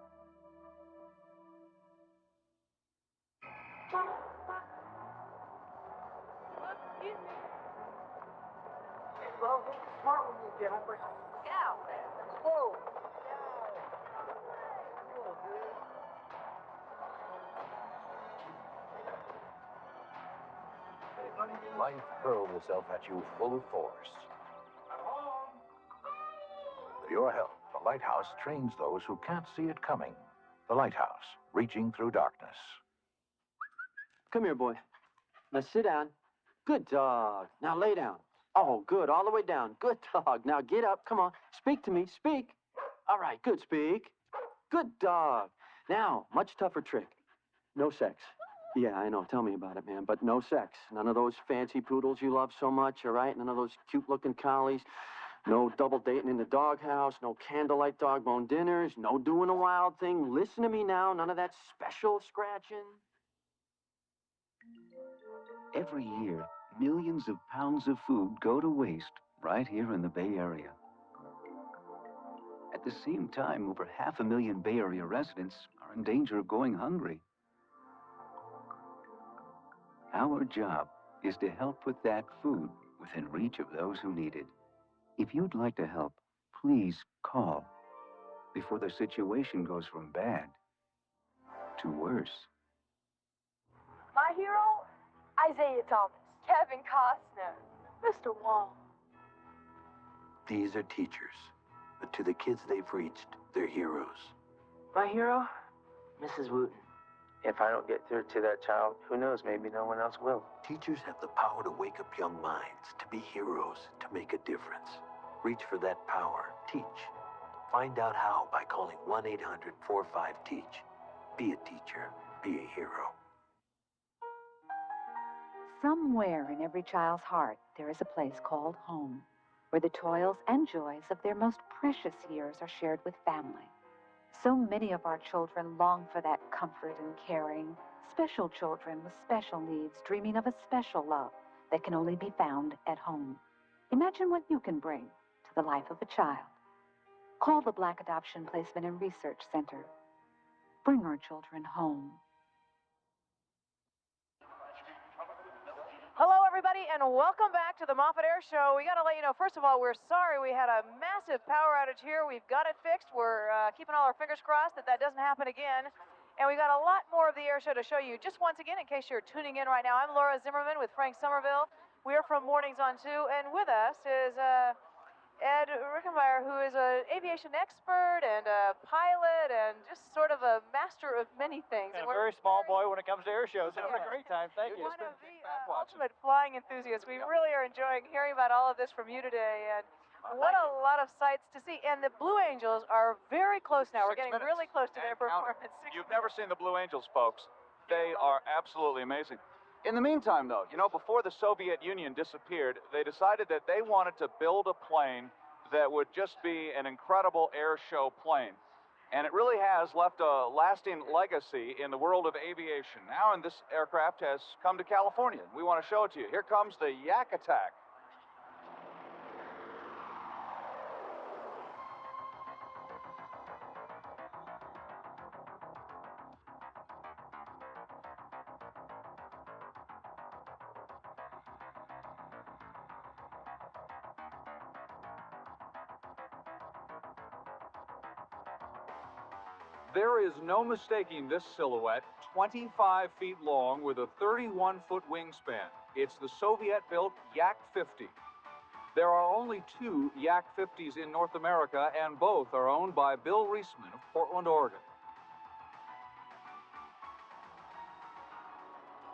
Well, smart when you get up. Yeah. Whoa. Life hurled itself at you full of force. With your help, the lighthouse trains those who can't see it coming. The lighthouse, reaching through darkness. Come here, boy. Now sit down. Good dog. Now lay down. Oh, good. All the way down. Good dog. Now get up. Come on. Speak to me. Speak. All right. Good. Speak. Good dog. Now, much tougher trick. No sex. Yeah, I know. Tell me about it, man. But no sex. None of those fancy poodles you love so much, all right? None of those cute-looking collies. No double dating in the doghouse. No candlelight dog bone dinners. No doing a wild thing. Listen to me now. None of that special scratching. Every year, millions of pounds of food go to waste right here in the Bay Area. At the same time, over 500,000 Bay Area residents are in danger of going hungry. Our job is to help put that food within reach of those who need it. If you'd like to help, please call before the situation goes from bad to worse. My hero? Isaiah Thomas, Kevin Costner, Mr. Wong. These are teachers, but to the kids they've reached, they're heroes. My hero? Mrs. Wooten. If I don't get through to that child, who knows, maybe no one else will. Teachers have the power to wake up young minds, to be heroes, to make a difference. Reach for that power. Teach. Find out how by calling 1-800-45-TEACH. Be a teacher. Be a hero. Somewhere in every child's heart, there is a place called home, where the toils and joys of their most precious years are shared with family. So many of our children long for that comfort and caring. Special children with special needs dreaming of a special love that can only be found at home. Imagine what you can bring to the life of a child. Call the Black Adoption Placement and Research Center. Bring our children home. Hello, everybody, and welcome back to the Moffett Air Show. We got to let you know, first of all, we're sorry we had a massive power outage here. We've got it fixed. We're keeping all our fingers crossed that that doesn't happen again. And we got a lot more of the air show to show you. Just once again, in case you're tuning in right now, I'm Laura Zimmerman with Frank Somerville. We are from Mornings on 2, and with us is Ed Rickenmeyer, who is an aviation expert and a pilot and just sort of a master of many things. And a very small boy when it comes to air shows. Having a great time. Thank you. One of the ultimate flying enthusiasts. We really are enjoying hearing about all of this from you today. And what a lot of sights to see. And the Blue Angels are very close now. We're getting really close to their performance. You've never seen the Blue Angels, folks. They are absolutely amazing. In the meantime, though, you know, before the Soviet Union disappeared, they decided that they wanted to build a plane that would just be an incredible air show plane. And it really has left a lasting legacy in the world of aviation. Now, and this aircraft has come to California. We want to show it to you. Here comes the Yak Attack. There is no mistaking this silhouette, 25 feet long with a 31-foot wingspan. It's the Soviet-built Yak 50. There are only 2 Yak 50s in North America, and both are owned by Bill Reisman of Portland, Oregon.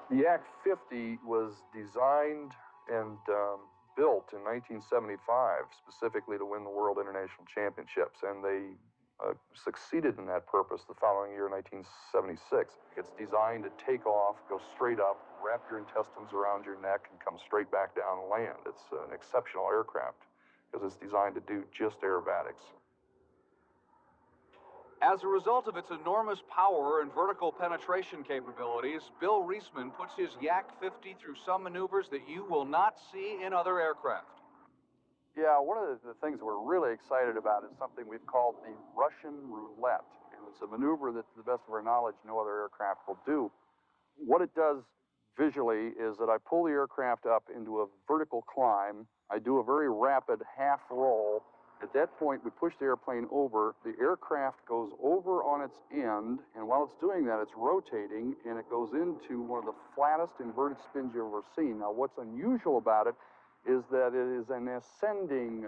The Yak 50 was designed and built in 1975 specifically to win the World International Championships, and they succeeded in that purpose the following year, 1976. It's designed to take off, go straight up, wrap your intestines around your neck, and come straight back down and land. It's an exceptional aircraft because it's designed to do just aerobatics. As a result of its enormous power and vertical penetration capabilities, Bill Reisman puts his Yak 50 through some maneuvers that you will not see in other aircraft. Yeah, one of the things we're really excited about is something we've called the Russian roulette. And it's a maneuver that, to the best of our knowledge, no other aircraft will do. What it does visually is that I pull the aircraft up into a vertical climb. I do a very rapid half roll. At that point, we push the airplane over. The aircraft goes over on its end, and while it's doing that, it's rotating, and it goes into one of the flattest inverted spins you've ever seen. Now, what's unusual about it is that it is an ascending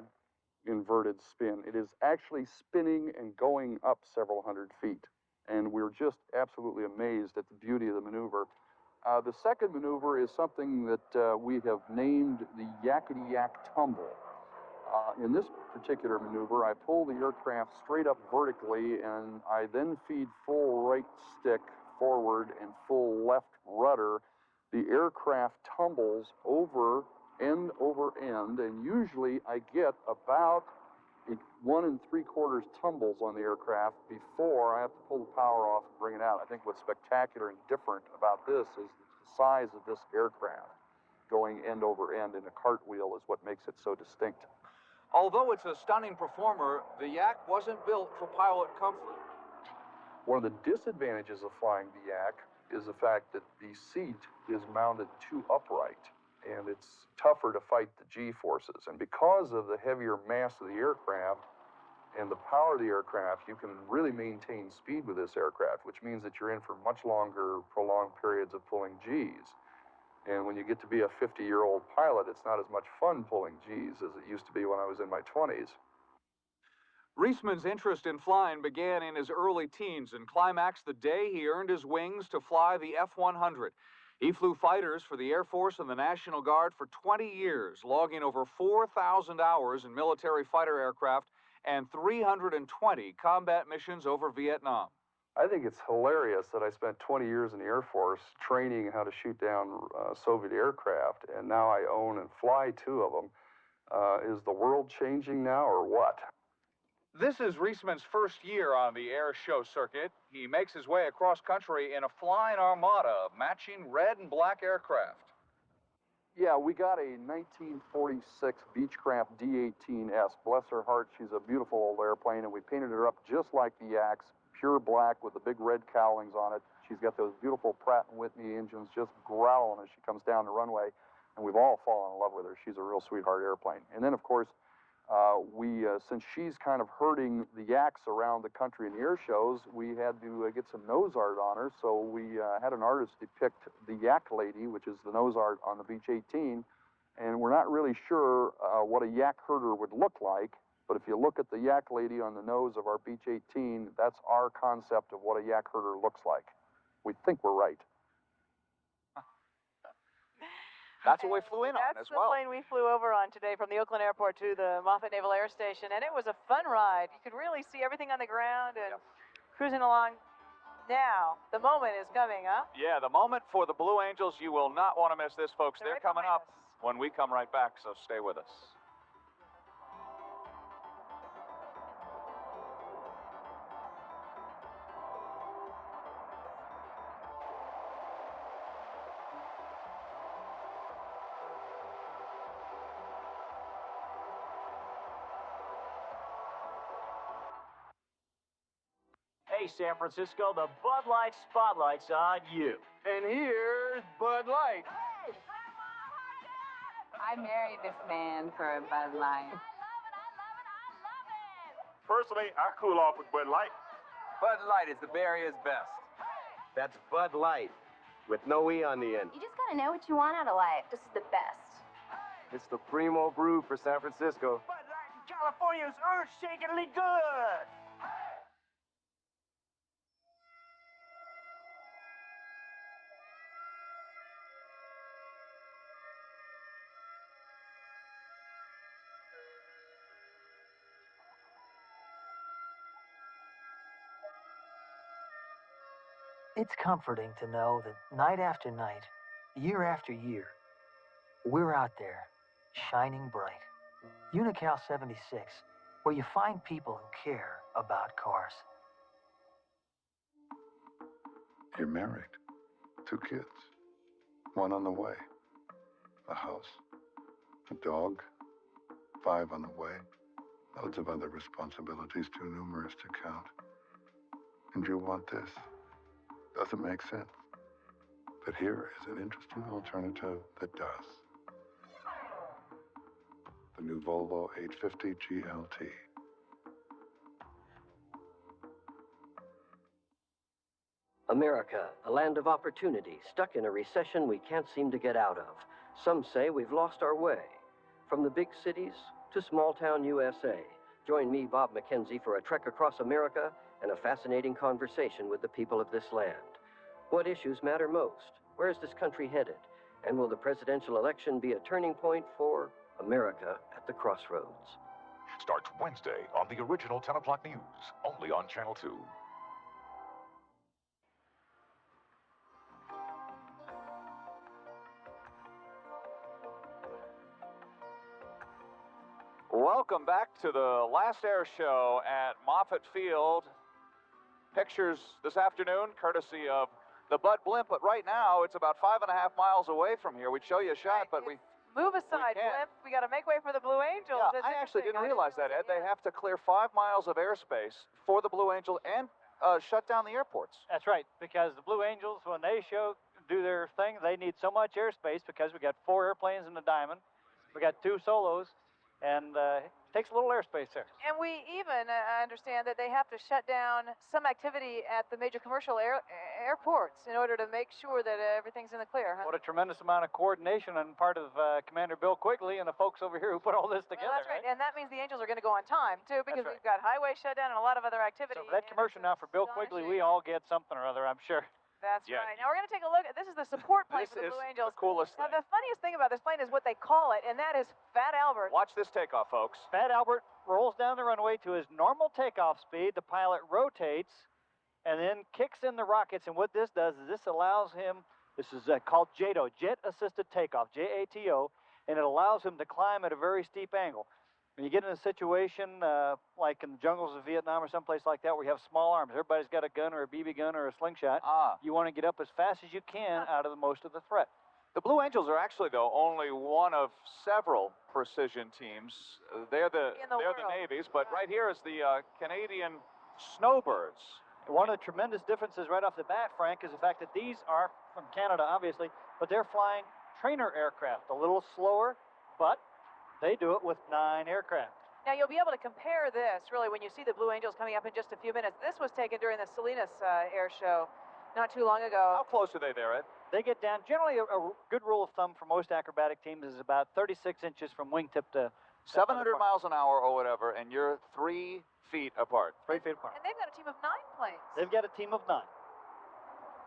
inverted spin. It is actually spinning and going up several hundred feet. And we're just absolutely amazed at the beauty of the maneuver. The second maneuver is something that we have named the Yakety Yak Tumble. In this particular maneuver, I pull the aircraft straight up vertically, and I then feed full right stick forward and full left rudder. The aircraft tumbles over end, and usually I get about 1 3/4 tumbles on the aircraft before I have to pull the power off and bring it out. I think what's spectacular and different about this is the size of this aircraft. Going end over end in a cartwheel is what makes it so distinct. Although it's a stunning performer, the Yak wasn't built for pilot comfort. One of the disadvantages of flying the Yak is the fact that the seat is mounted too upright, and it's tougher to fight the G-forces. And because of the heavier mass of the aircraft and the power of the aircraft, you can really maintain speed with this aircraft, which means that you're in for much longer, prolonged periods of pulling Gs. And when you get to be a 50-year-old pilot, it's not as much fun pulling Gs as it used to be when I was in my 20s. Reisman's interest in flying began in his early teens and climaxed the day he earned his wings to fly the F-100. He flew fighters for the Air Force and the National Guard for 20 years, logging over 4,000 hours in military fighter aircraft and 320 combat missions over Vietnam. I think it's hilarious that I spent 20 years in the Air Force training how to shoot down Soviet aircraft, and now I own and fly 2 of them. Is the world changing now, or what? This is Reisman's first year on the air show circuit. He makes his way across country in a flying armada of matching red and black aircraft. Yeah, we got a 1946 Beechcraft D-18S. Bless her heart, she's a beautiful old airplane, and we painted her up just like the Yaks, pure black with the big red cowlings on it. She's got those beautiful Pratt & Whitney engines just growling as she comes down the runway, and we've all fallen in love with her. She's a real sweetheart airplane. And then, of course, since she's kind of herding the Yaks around the country in the air shows, we had to get some nose art on her. So we had an artist depict the Yak Lady, which is the nose art on the Beech 18. And we're not really sure what a Yak herder would look like. But if you look at the Yak Lady on the nose of our Beech 18, that's our concept of what a Yak herder looks like. We think we're right. That's what we flew in on as well. That's the plane we flew over on today from the Oakland Airport to the Moffett Naval Air Station, and it was a fun ride. You could really see everything on the ground and cruising along. Now, the moment is coming, huh? Yeah, the moment for the Blue Angels. You will not want to miss this, folks. They're coming up when we come right back, so stay with us. Hey, San Francisco, the Bud Light Spotlight's on you. And here's Bud Light. I married this man for a Bud Light. Personally, I cool off with Bud Light. Bud Light is the Bay Area's best. That's Bud Light, with no E on the end. You just gotta know what you want out of life. This is the best. It's the primo brew for San Francisco. Bud Light in California is earth-shakingly good. It's comforting to know that night after night, year after year, we're out there, shining bright. Unical 76, where you find people who care about cars. You're married. 2 kids. 1 on the way. A house. A dog. 5 on the way. Loads of other responsibilities too numerous to count. And you want this. Doesn't make sense. But here is an interesting alternative that does. The new Volvo 850 GLT. America, a land of opportunity, stuck in a recession we can't seem to get out of. Some say we've lost our way. From the big cities to small-town USA. Join me, Bob McKenzie, for a trek across America and a fascinating conversation with the people of this land. What issues matter most? Where is this country headed? And will the presidential election be a turning point for America at the crossroads? Starts Wednesday on the original 10 o'clock news, only on Channel 2. Welcome back to the last air show at Moffett Field. Pictures this afternoon, courtesy of the Bud Blimp, but right now it's about 5.5 miles away from here. We'd show you a shot, but we move aside, Blimp. We got to make way for the Blue Angels. Yeah, I actually didn't realize that, Ed. They have to clear 5 miles of airspace for the Blue Angel and shut down the airports. That's right, because the Blue Angels, when they do their thing, they need so much airspace because we got 4 airplanes in the Diamond, we got 2 solos, and it takes a little airspace there. And we even understand that they have to shut down some activity at the major commercial airports in order to make sure that everything's in the clear. Huh? What a tremendous amount of coordination on part of Commander Bill Quigley and the folks over here who put all this together. Well, that's right. And that means the Angels are going to go on time, too, because we've got highway shutdown and a lot of other activity. So that commercial now for Bill Quigley, we all get something or other, I'm sure. That's right. Now we're going to take a look at this is the support plane for the Blue Angels. The coolest now thing. the funniest thing about this plane is what they call it, and that is Fat Albert. Watch this takeoff, folks. Fat Albert rolls down the runway to his normal takeoff speed. The pilot rotates and then kicks in the rockets. And what this does is this allows him, this is called JATO, Jet Assisted Takeoff, J-A-T-O, and it allows him to climb at a very steep angle. When you get in a situation like in the jungles of Vietnam or someplace like that where you have small arms, everybody's got a gun or a BB gun or a slingshot, you want to get up as fast as you can out of the most of the threat. The Blue Angels are actually, though, only one of several precision teams. They're the Navy's, but right here is the Canadian Snowbirds. One of the tremendous differences right off the bat, Frank, is the fact that these are from Canada, obviously, but they're flying trainer aircraft, a little slower, but they do it with 9 aircraft. Now, you'll be able to compare this, really, when you see the Blue Angels coming up in just a few minutes. This was taken during the Salinas air show not too long ago. How close are they there, Ed? They get down, generally a good rule of thumb for most acrobatic teams is about 36 inches from wingtip to 700 miles an hour or whatever, and you're 3 feet apart. 3 feet apart. And they've got a team of 9 planes. They've got a team of 9.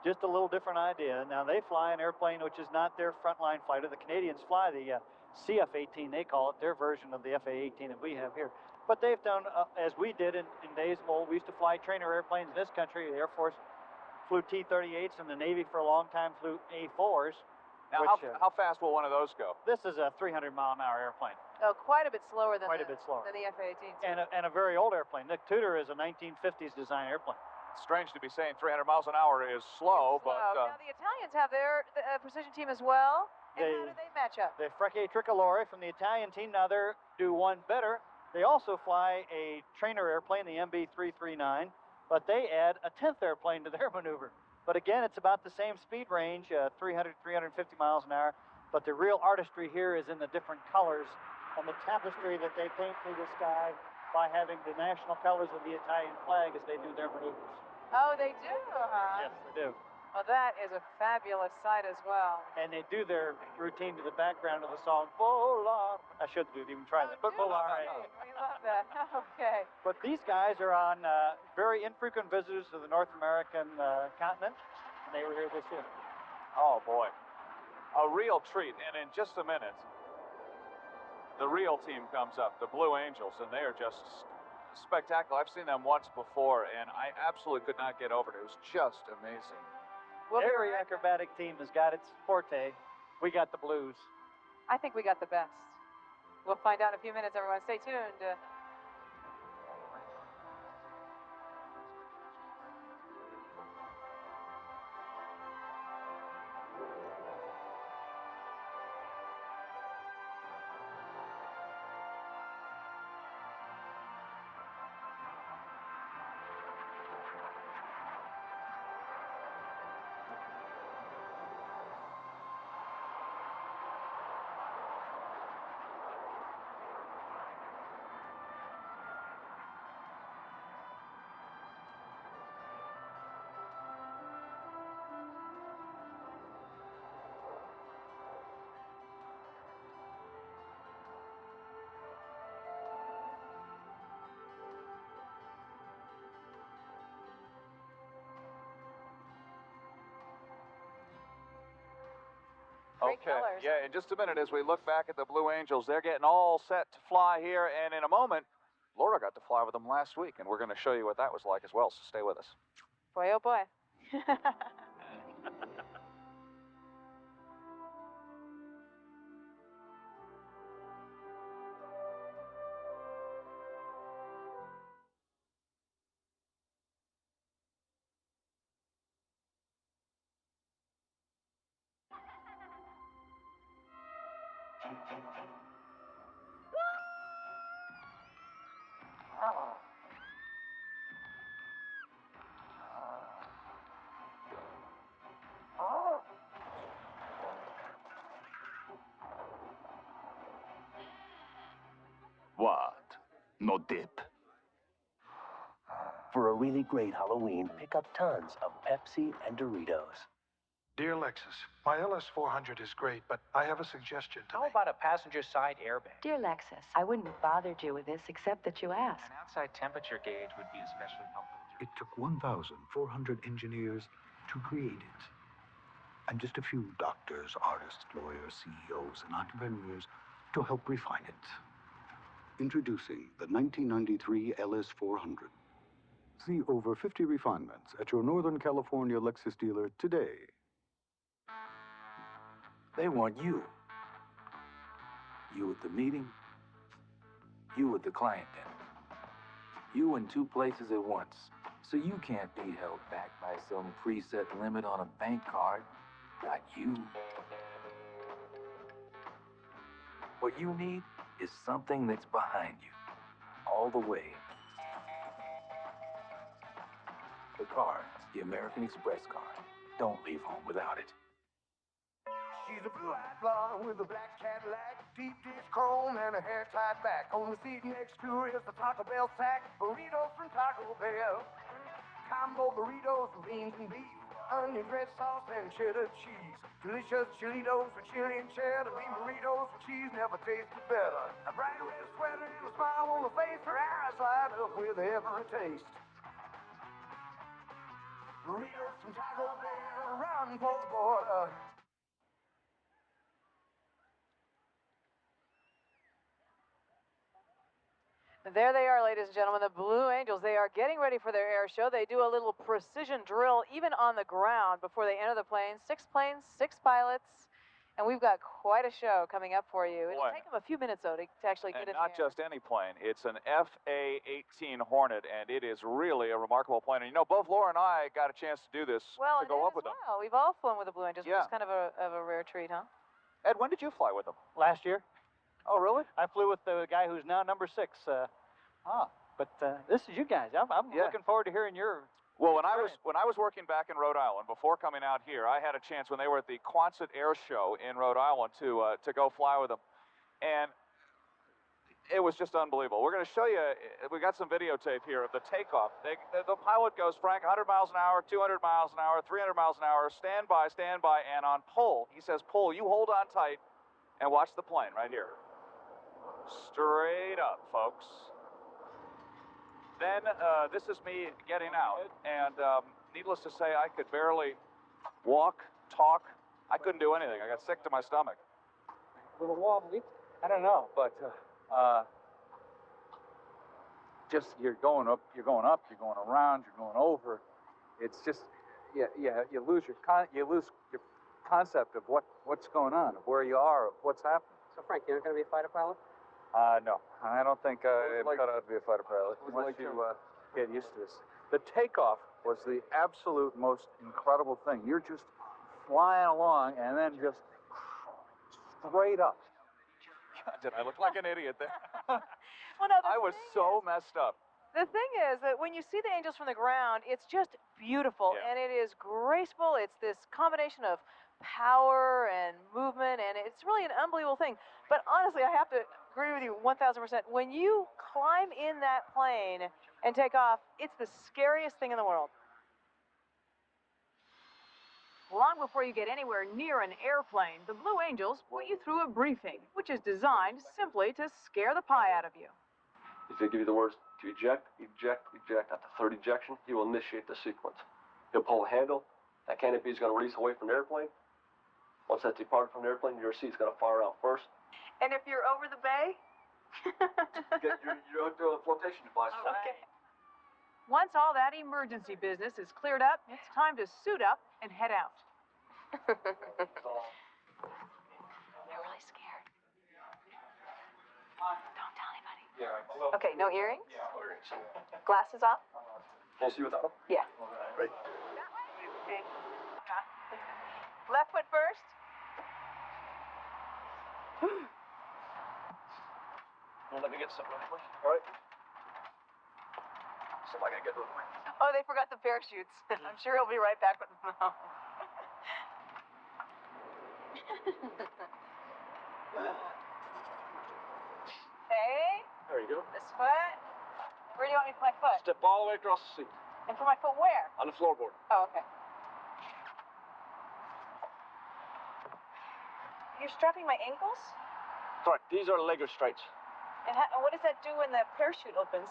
Just a little different idea. Now, they fly an airplane which is not their frontline fighter. The Canadians fly the CF-18, they call it, their version of the FA-18 that we have here. But they've done, as we did in days of old, we used to fly trainer airplanes in this country. The Air Force flew T-38s, and the Navy for a long time flew A-4s. Now, how fast will one of those go? This is a 300-mile-an-hour airplane. Oh, quite a bit slower than quite a bit slower than the FA-18. And a very old airplane. Nick Tudor is a 1950s design airplane. It's strange to be saying 300 miles an hour is slow, but... Now, the Italians have their precision team as well. And how do they match up? The Frecce Tricolore from the Italian team, now they do one better. They also fly a trainer airplane, the MB-339, but they add a 10th airplane to their maneuver. But again, it's about the same speed range, 300, 350 miles an hour. But the real artistry here is in the different colors on the tapestry that they paint through the sky by having the national colors of the Italian flag as they do their maneuvers. Oh, they do, huh? Yes, they do. Well, that is a fabulous sight as well. And they do their routine to the background of the song, Volare. I shouldn't even try that, but Volare. We love that. Okay. But these guys are on very infrequent visitors to the North American continent, and they were here this year. Oh, boy. A real treat. And in just a minute, the real team comes up, the Blue Angels, and they are just spectacular. I've seen them once before, and I absolutely could not get over it. It was just amazing. Well, every acrobatic team has got its forte. We got the Blues. I think we got the best. We'll find out in a few minutes, everyone. Stay tuned. Okay, yeah, in just a minute, as we look back at the Blue Angels, they're getting all set to fly here, and in a moment, Laura got to fly with them last week, and we're going to show you what that was like as well, so stay with us. Boy, oh boy. What? No dip? For a really great Halloween, pick up tons of Pepsi and Doritos. Dear Lexus, my LS400 is great, but I have a suggestion to How about a passenger side airbag? Dear Lexus, I wouldn't have bothered you with this except that you asked. An outside temperature gauge would be especially helpful. It took 1,400 engineers to create it. And just a few doctors, artists, lawyers, CEOs, and entrepreneurs to help refine it. Introducing the 1993 LS400. See over 50 refinements at your Northern California Lexus dealer today. They want you. You at the meeting, You at the client dinner. You in two places at once. So you can't be held back by some preset limit on a bank card. Not you. What you need is something that's behind you. All the way. The card, the American Express card. Don't leave home without it. She's a blue-eyed blonde with a black Cadillac, deep dish chrome and a hair tied back. On the seat next to her is the Taco Bell sack, burritos from Taco Bell. Combo burritos with beans and beef, onion red sauce and cheddar cheese. Delicious chilitos with chili and cheddar, bean burritos with cheese never tasted better. A bright red sweater and a smile on her face, her eyes light up with every taste. Burritos from Taco Bell, round for the border. There they are, ladies and gentlemen, the Blue Angels. They are getting ready for their air show. They do a little precision drill, even on the ground, before they enter the plane. 6 planes, 6 pilots, and we've got quite a show coming up for you. It'll take them a few minutes, though, to actually get in not there. just any plane. It's an FA-18 Hornet, and it is really a remarkable plane. And, you know, both Laura and I got a chance to do this, Well, to go up with them. well, we've all flown with the Blue Angels, which Yeah. is kind of a rare treat, huh? Ed, when did you fly with them? Last year. Oh, really? I flew with the guy who's now number 6. But this is you guys. I'm looking forward to hearing your. Well, when I was working back in Rhode Island before coming out here, I had a chance when they were at the Quonset Air Show in Rhode Island to go fly with them, and it was just unbelievable. We're going to show you. We got some videotape here of the takeoff. The pilot goes, Frank, 100 miles an hour, 200 miles an hour, 300 miles an hour. Stand by, and on pull, he says, pull. You hold on tight, and watch the plane right here. Straight up, folks. Then this is me getting out, and needless to say, I could barely walk, talk. I couldn't do anything. I got sick to my stomach. A little wobbly. I don't know, but just you're going up, you're going around, you're going over. It's just, you lose your concept of what's going on, of where you are, of what's happening. So, Frank, you're not going to be a fighter pilot? No, I don't think I'm cut out to be a fighter pilot. Once you get used to this. The takeoff was the absolute most incredible thing. You're just flying along and then just straight up. Did I look like an idiot there? Well, no, I was so messed up. The thing is that when you see the Angels from the ground, it's just beautiful, and it is graceful. It's this combination of power and movement, and it's really an unbelievable thing. But honestly, I have to agree with you 1,000%. When you climb in that plane and take off, it's the scariest thing in the world. Long before you get anywhere near an airplane, the Blue Angels put you through a briefing, which is designed simply to scare the pie out of you. If they give you the words to eject, after third ejection, he will initiate the sequence. He'll pull a handle, that canopy is going to release away from the airplane. Once that's departed from the airplane, your seat's going to fire out first. And if you're over the bay? You're hooked to a flotation device. Okay. Once all that emergency business is cleared up, it's time to suit up and head out. They're really scared. Don't tell anybody. Yeah. Okay, no earrings? Glasses off? Can you see without them? Yeah. Right. Okay. Left foot first. Let me get something really quick. All right. Somebody gotta get to the way. Oh, they forgot the parachutes. I'm sure he'll be right back with them. Okay. There you go. This foot. Where do you want me to put my foot? Step all the way across the seat. And put my foot where? On the floorboard. Oh, okay. You're strapping my ankles? Correct. These are leg restraints. And what does that do when the parachute opens?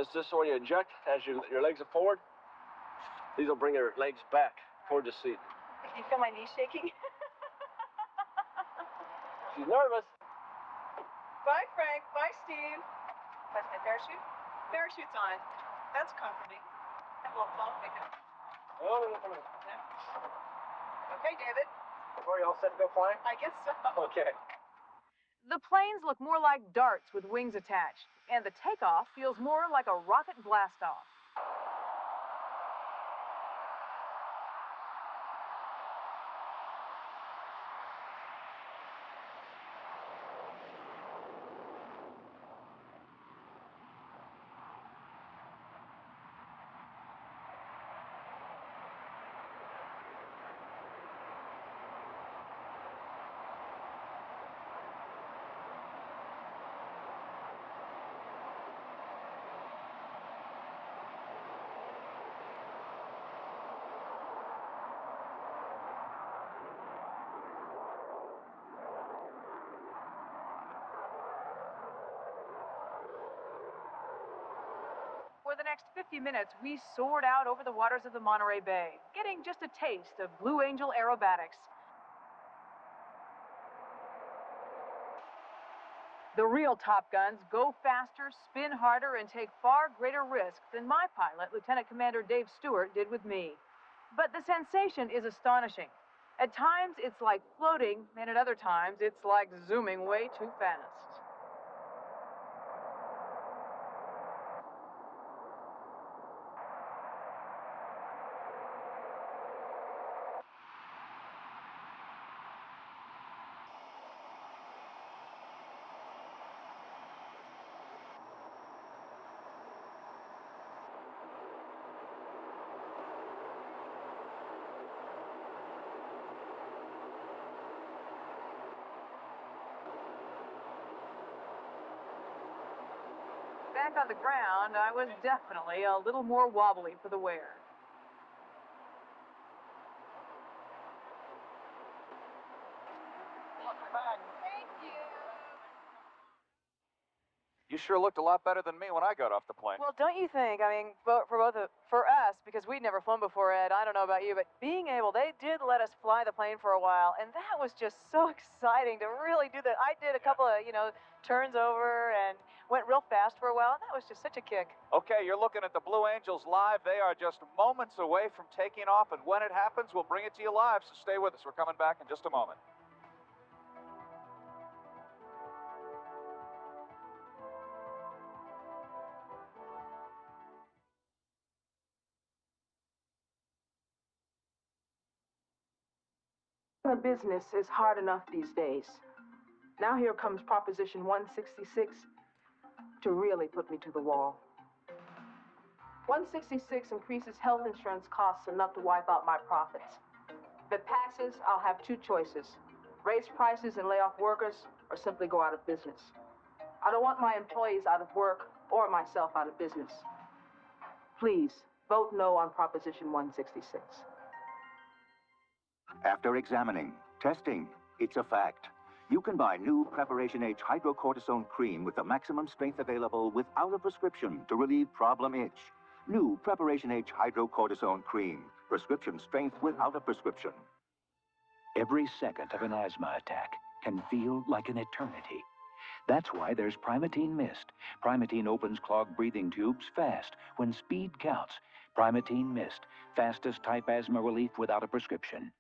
Is this when you eject, as your legs are forward? These will bring your legs back toward the seat. Can you feel my knees shaking? She's nervous. Bye, Frank. Bye, Steve. What's my parachute? Parachute's on. That's comforting. Have a little bump. Oh, come on. Okay, David. Are you all set to go flying? I guess so. Okay. The planes look more like darts with wings attached, and the takeoff feels more like a rocket blastoff. For the next 50 minutes, we soared out over the waters of the Monterey Bay, getting just a taste of Blue Angel aerobatics. The real Top Guns go faster, spin harder, and take far greater risks than my pilot, Lieutenant Commander Dave Stewart, did with me. But the sensation is astonishing. At times, it's like floating, and at other times, it's like zooming way too fast. Back on the ground, I was definitely a little more wobbly for the wear. Welcome back. Thank you. You sure looked a lot better than me when I got off the plane. Well, don't you think? I mean, for us, because we'd never flown before, Ed. I don't know about you, but they did let us fly the plane for a while, and that was just so exciting to really do that. I did a couple of, turns over and went real fast for a while. And that was just such a kick. Okay, you're looking at the Blue Angels live. They are just moments away from taking off, and when it happens, we'll bring it to you live. So stay with us. We're coming back in just a moment. The business is hard enough these days. Now here comes Proposition 166 to really put me to the wall. 166 increases health insurance costs enough to wipe out my profits. If it passes, I'll have two choices: raise prices and lay off workers, or simply go out of business. I don't want my employees out of work or myself out of business. Please, vote no on Proposition 166. After examining, testing, it's a fact. You can buy new Preparation H hydrocortisone cream with the maximum strength available without a prescription to relieve problem itch. New Preparation H hydrocortisone cream. Prescription strength without a prescription. Every second of an asthma attack can feel like an eternity. That's why there's Primatene Mist. Primatene opens clogged breathing tubes fast when speed counts. Primatene Mist, fastest type asthma relief without a prescription.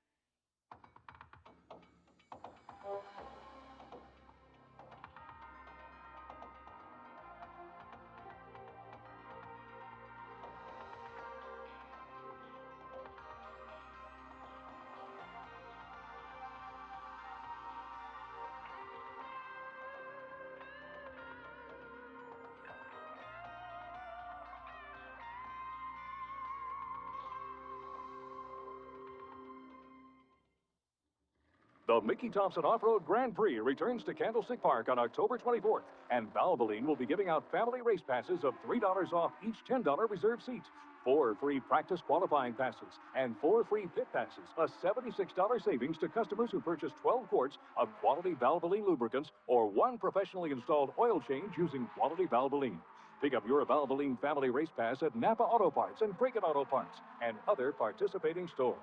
The Mickey Thompson Off-Road Grand Prix returns to Candlestick Park on October 24th, and Valvoline will be giving out family race passes of $3 off each $10 reserve seat, 4 free practice qualifying passes, and 4 free pit passes, a $76 savings to customers who purchase 12 quarts of quality Valvoline lubricants or 1 professionally installed oil change using quality Valvoline. Pick up your Valvoline family race pass at Napa Auto Parts and Cricket Auto Parts and other participating stores.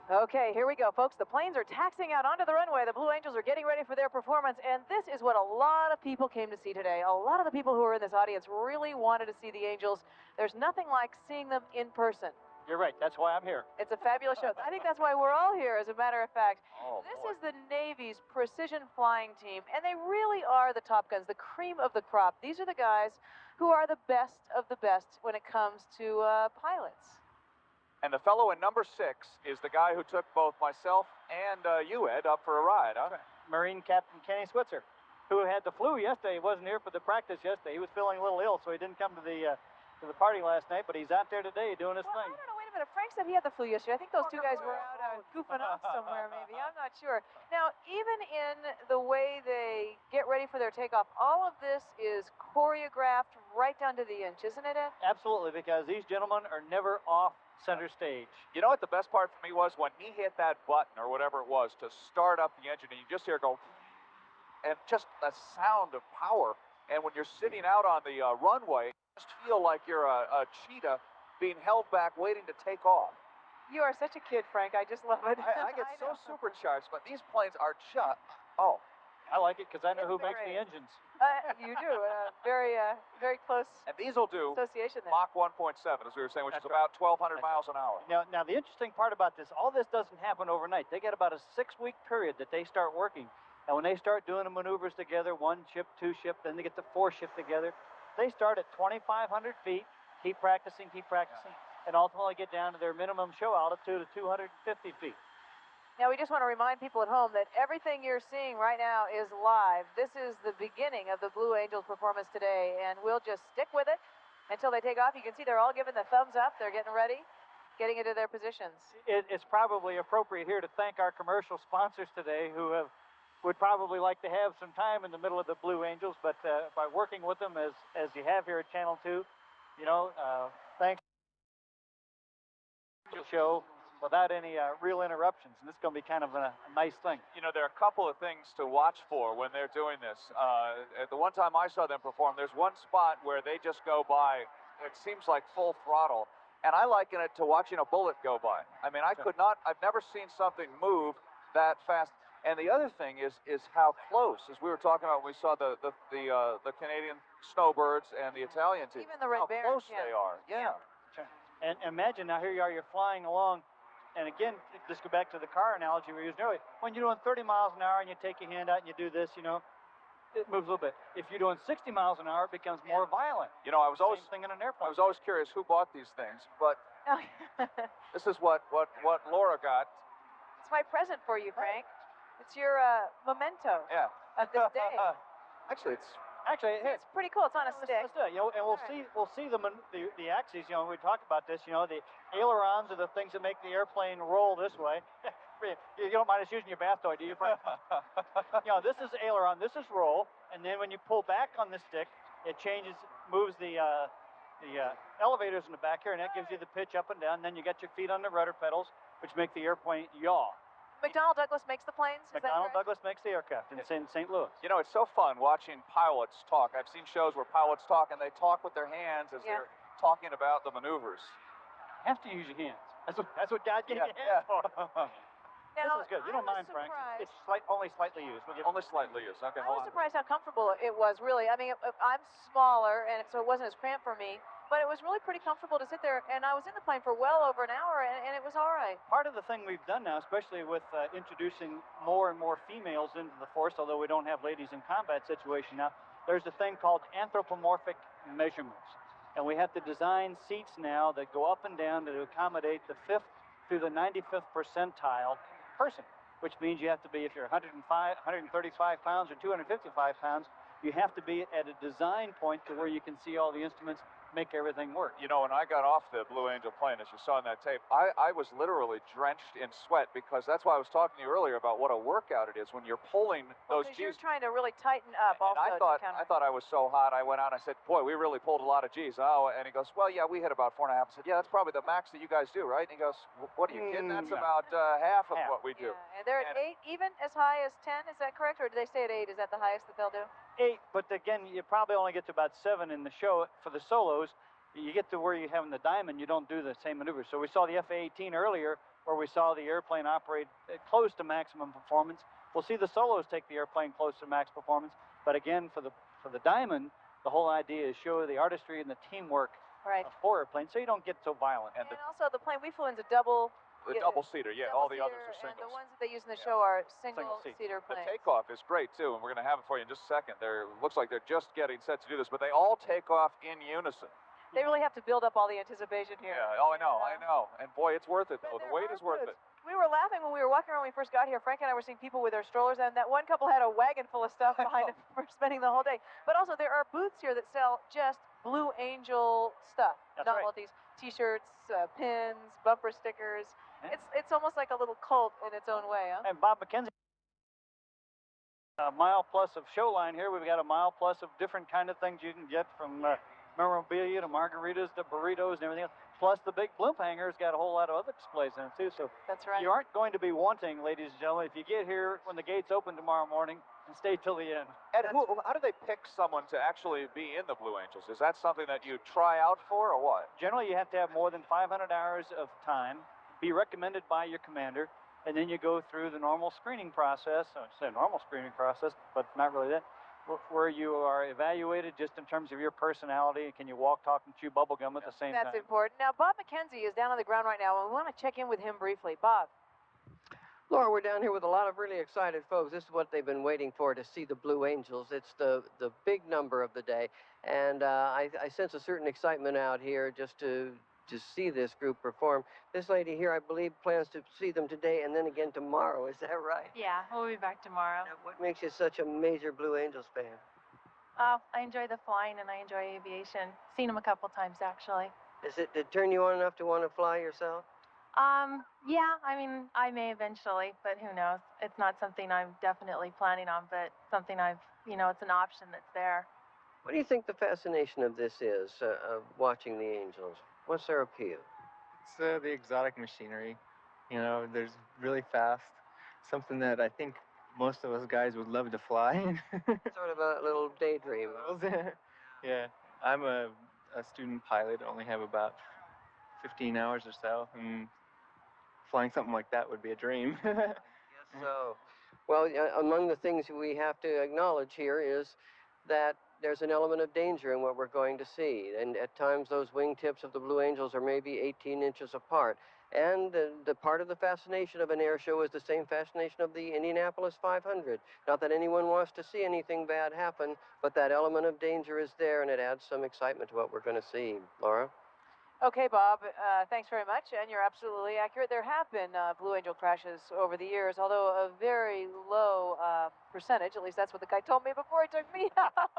Okay, here we go, folks. The planes are taxiing out onto the runway. The Blue Angels are getting ready for their performance, and this is what a lot of people came to see today. A lot of the people who were in this audience really wanted to see the Angels. There's nothing like seeing them in person. You're right. That's why I'm here. It's a fabulous show. I think that's why we're all here, as a matter of fact. Oh, this boy. is the Navy's precision flying team, and they really are the top guns, the cream of the crop. These are the guys who are the best of the best when it comes to pilots. And the fellow in number 6 is the guy who took both myself and you, Ed, up for a ride, huh? Marine Captain Kenny Switzer, who had the flu yesterday. He wasn't here for the practice yesterday. He was feeling a little ill, so he didn't come to the party last night, but he's out there today doing his thing. I don't know, wait a minute. Frank said he had the flu yesterday. I think those two guys were out goofing off somewhere, maybe. I'm not sure. Now, even in the way they get ready for their takeoff, all of this is choreographed right down to the inch, isn't it, Ed? Absolutely, because these gentlemen are never off center stage. You know what the best part for me was? When he hit that button, or whatever it was, to start up the engine, and you just hear it go, and just the sound of power. And when you're sitting out on the runway, you just feel like you're a cheetah being held back waiting to take off. You are such a kid, Frank. I just love it. I get so supercharged, but these planes are just, oh. I like it because I know who makes the engines. You do. Very close And these will do association there. Mach 1.7, as we were saying, which is about 1,200 miles an hour. Now, the interesting part about this, all this doesn't happen overnight. They get about a 6-week period that they start working. And when they start doing the maneuvers together, 1 ship, 2 ship, then they get the 4 ship together, they start at 2,500 feet, keep practicing, and ultimately get down to their minimum show altitude of 250 feet. Now, we just want to remind people at home that everything you're seeing right now is live. This is the beginning of the Blue Angels performance today, and we'll just stick with it until they take off. You can see they're all giving the thumbs up. They're getting ready, getting into their positions. It's probably appropriate here to thank our commercial sponsors today who would probably like to have some time in the middle of the Blue Angels, but by working with them as you have here at Channel 2, thanks to the show without any real interruptions, and this is going to be kind of a nice thing. You know, there are a couple of things to watch for when they're doing this. The one time I saw them perform, there's one spot where they just go by, it seems like full throttle, and I liken it to watching a bullet go by. I mean, I've never seen something move that fast. And the other thing is how close, as we were talking about when we saw the Canadian snowbirds and the Italian team. Even the Red Bears, how close they are. Yeah. And imagine now, here you are, you're flying along. And again, just go back to the car analogy we used earlier. When you're doing 30 miles an hour and you take your hand out and you do this, it moves a little bit. If you're doing 60 miles an hour, it becomes more violent. You know, I was always same thing in an airplane. I was always curious who bought these things, but this is what Laura got. It's my present for you, Frank. It's your memento of this day. Actually, it's pretty cool. It's on a stick. Let's do it. And we'll see the axes. We talked about this. The ailerons are the things that make the airplane roll this way. You don't mind us using your bath toy, do you, Frank? This is aileron. This is roll. And then when you pull back on the stick, it moves the elevators in the back here, and that gives you the pitch up and down. And then you got your feet on the rudder pedals, which make the airplane yaw. McDonnell Douglas makes the planes? McDonnell Douglas makes the aircraft in St. Louis. You know, it's so fun watching pilots talk. I've seen shows where pilots talk, and they talk with their hands as they're talking about the maneuvers. You have to use your hands. That's what God gave you hands for. Now, this is good. You don't mind, Frank. It's only slightly used. Only slightly used. Okay, I was surprised how comfortable it was, really. I mean, I'm smaller, and so it wasn't as cramped for me. But it was really pretty comfortable to sit there, and I was in the plane for well over an hour, and it was all right. Part of the thing we've done now, especially with introducing more and more females into the force, although we don't have ladies in combat situation now, there's a thing called anthropomorphic measurements. And we have to design seats now that go up and down to accommodate the 5th through the 95th percentile person, which means you have to be, if you're 135 pounds or 255 pounds, you have to be at a design point to where you can see all the instruments, make everything work. You know, when I got off the Blue Angel plane, as you saw in that tape, I was literally drenched in sweat, because that's why I was talking to you earlier about what a workout it is when you're pulling those G's. You're trying to really tighten up also. And I thought I was so hot. I went out and I said, boy, we really pulled a lot of G's. Oh, and he goes, well, yeah, we hit about 4.5. I said, yeah, that's probably the max that you guys do, right? And he goes, what are you kidding? That's about half of what we do. Yeah. And they're at 8, even as high as 10, is that correct? Or do they stay at 8? Is that the highest that they'll do? 8, but again, you probably only get to about 7 in the show for the solos. You get to where you're having the diamond, you don't do the same maneuvers. So we saw the F-18 earlier where we saw the airplane operate at close to maximum performance. We'll see the solos take the airplane close to max performance. But again, for the Diamond, the whole idea is show the artistry and the teamwork of 4 airplanes, so you don't get so violent. And also the plane we flew in's a double. The double-seater, yeah. All the others are And singles. the ones that they use in the show are single-seater The planes. takeoff is great, too, and we're going to have it for you in just a second. Looks like they're just getting set to do this, but they all take off in unison. They really have to build up all the anticipation here. Yeah, oh, I know. And boy, it's worth it, though. The wait is worth it. We were laughing when we were walking around when we first got here. Frank and I were seeing people with their strollers, and that one couple had a wagon full of stuff behind them for spending the whole day. But also, there are booths here that sell just Blue Angel stuff. That's novelties, T-shirts, pins, bumper stickers. Yeah. It's almost like a little cult in its own way, huh? And Bob McKenzie, a mile plus of show line here. We've got a mile plus of different kind of things you can get, from memorabilia to margaritas to burritos and everything else. Plus the big blimp hanger's got a whole lot of other displays in it too. So that's right. You aren't going to be wanting, ladies and gentlemen, if you get here when the gates open tomorrow morning, and stay till the end. And how do they pick someone to actually be in the Blue Angels? Is that something that you try out for, or what? Generally, you have to have more than 500 hours of time, be recommended by your commander, and then you go through the normal screening process. I say normal screening process, but not really that, where you are evaluated just in terms of your personality. Can you walk, talk, and chew bubble gum at the same time? That's important. Now, Bob McKenzie is down on the ground right now, and we want to check in with him briefly. Bob. Laura, we're down here with a lot of really excited folks. This is what they've been waiting for, to see the Blue Angels. It's the big number of the day, and I sense a certain excitement out here just to see this group perform. This lady here, I believe, plans to see them today and then again tomorrow. Is that right? Yeah, we'll be back tomorrow. Now, what makes you such a major Blue Angels fan? I enjoy the flying and I enjoy aviation. Seen them a couple times, actually. Did it turn you on enough to want to fly yourself? Yeah, I mean, I may eventually, but who knows? It's not something I'm definitely planning on, but something it's an option that's there. What do you think the fascination of this is, of watching the Angels? What's their appeal? It's the exotic machinery. There's really fast. Something that I think most of us guys would love to fly. Sort of a little daydream. Yeah. I'm a student pilot. I only have about 15 hours or so, and flying something like that would be a dream. So, well, among the things we have to acknowledge here is that there's an element of danger in what we're going to see. And at times those wingtips of the Blue Angels are maybe 18 inches apart. And the part of the fascination of an air show is the same fascination of the Indianapolis 500. Not that anyone wants to see anything bad happen, but that element of danger is there, and it adds some excitement to what we're going to see. Laura? Okay, Bob, thanks very much, and you're absolutely accurate. There have been Blue Angel crashes over the years, although a very low percentage. At least that's what the guy told me before he took me out,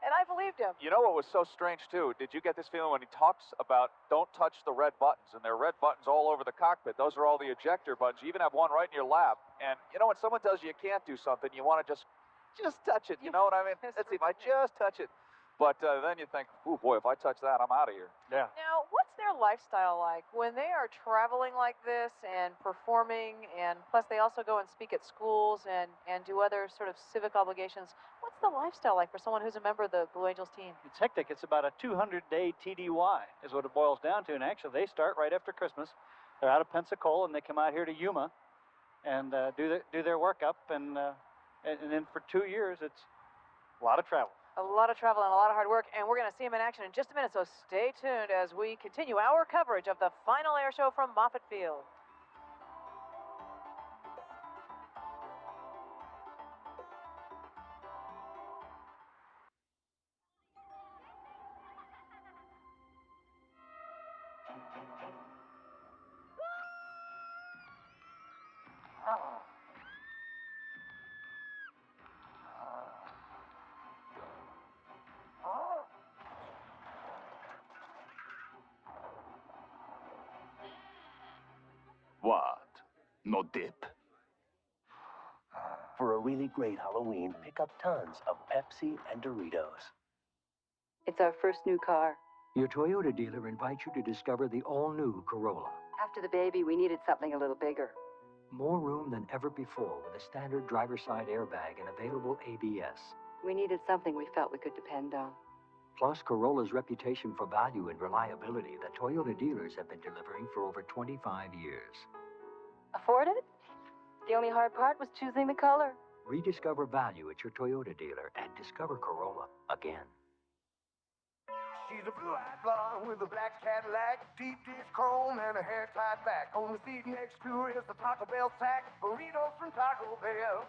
and I believed him. You know what was so strange, too? Did you get this feeling when he talks about don't touch the red buttons, and there are red buttons all over the cockpit? Those are all the ejector buttons. You even have one right in your lap. And, when someone tells you can't do something, you want to just touch it. You know what I mean? Let's see if I just touch it. But then you think, oh, boy, if I touch that, I'm out of here. Yeah. Now, what's their lifestyle like when they are traveling like this and performing, and plus they also go and speak at schools and do other sort of civic obligations? What's the lifestyle like for someone who's a member of the Blue Angels team? It's hectic. It's about a 200-day TDY is what it boils down to. And actually, they start right after Christmas. They're out of Pensacola, and they come out here to Yuma and do their workup. And then for 2 years, it's a lot of travel. A lot of travel and a lot of hard work, and we're going to see him in action in just a minute, so stay tuned as we continue our coverage of the final air show from Moffett Field. What? No dip? For a really great Halloween, pick up tons of Pepsi and Doritos. It's our first new car. Your Toyota dealer invites you to discover the all-new Corolla. After the baby, we needed something a little bigger. More room than ever before with a standard driver's side airbag and available ABS. We needed something we felt we could depend on. Plus Corolla's reputation for value and reliability that Toyota dealers have been delivering for over 25 years. Afford it? The only hard part was choosing the color. Rediscover value at your Toyota dealer and discover Corolla again. She's a blue-eyed blonde with a black Cadillac, deep dish chrome and a hair tied back. On the seat next to her is the Taco Bell sack, burritos from Taco Bell.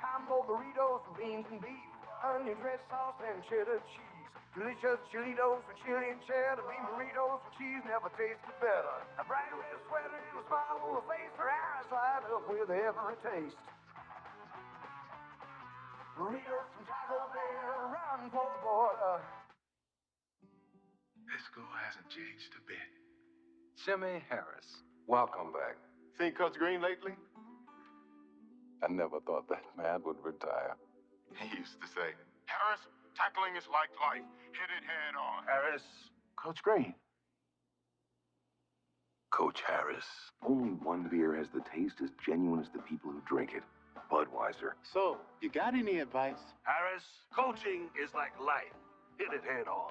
Combo burritos with beans and beef, onion red sauce and cheddar cheese. Delicious chilitos with chili and cheddar, bean burritos with cheese never tasted better. A bright red sweater and a smile on her face, her eyes light up with every taste. Burritos from Taco Bell, run for the border. This school hasn't changed a bit. Jimmy Harris, welcome back. Seen Coach Green lately? I never thought that man would retire. He used to say, Harris, tackling is like life. Hit it head on. Harris. Coach Green. Coach Harris. Only one beer has the taste as genuine as the people who drink it. Budweiser. So, you got any advice? Harris, coaching is like life. Hit it head on.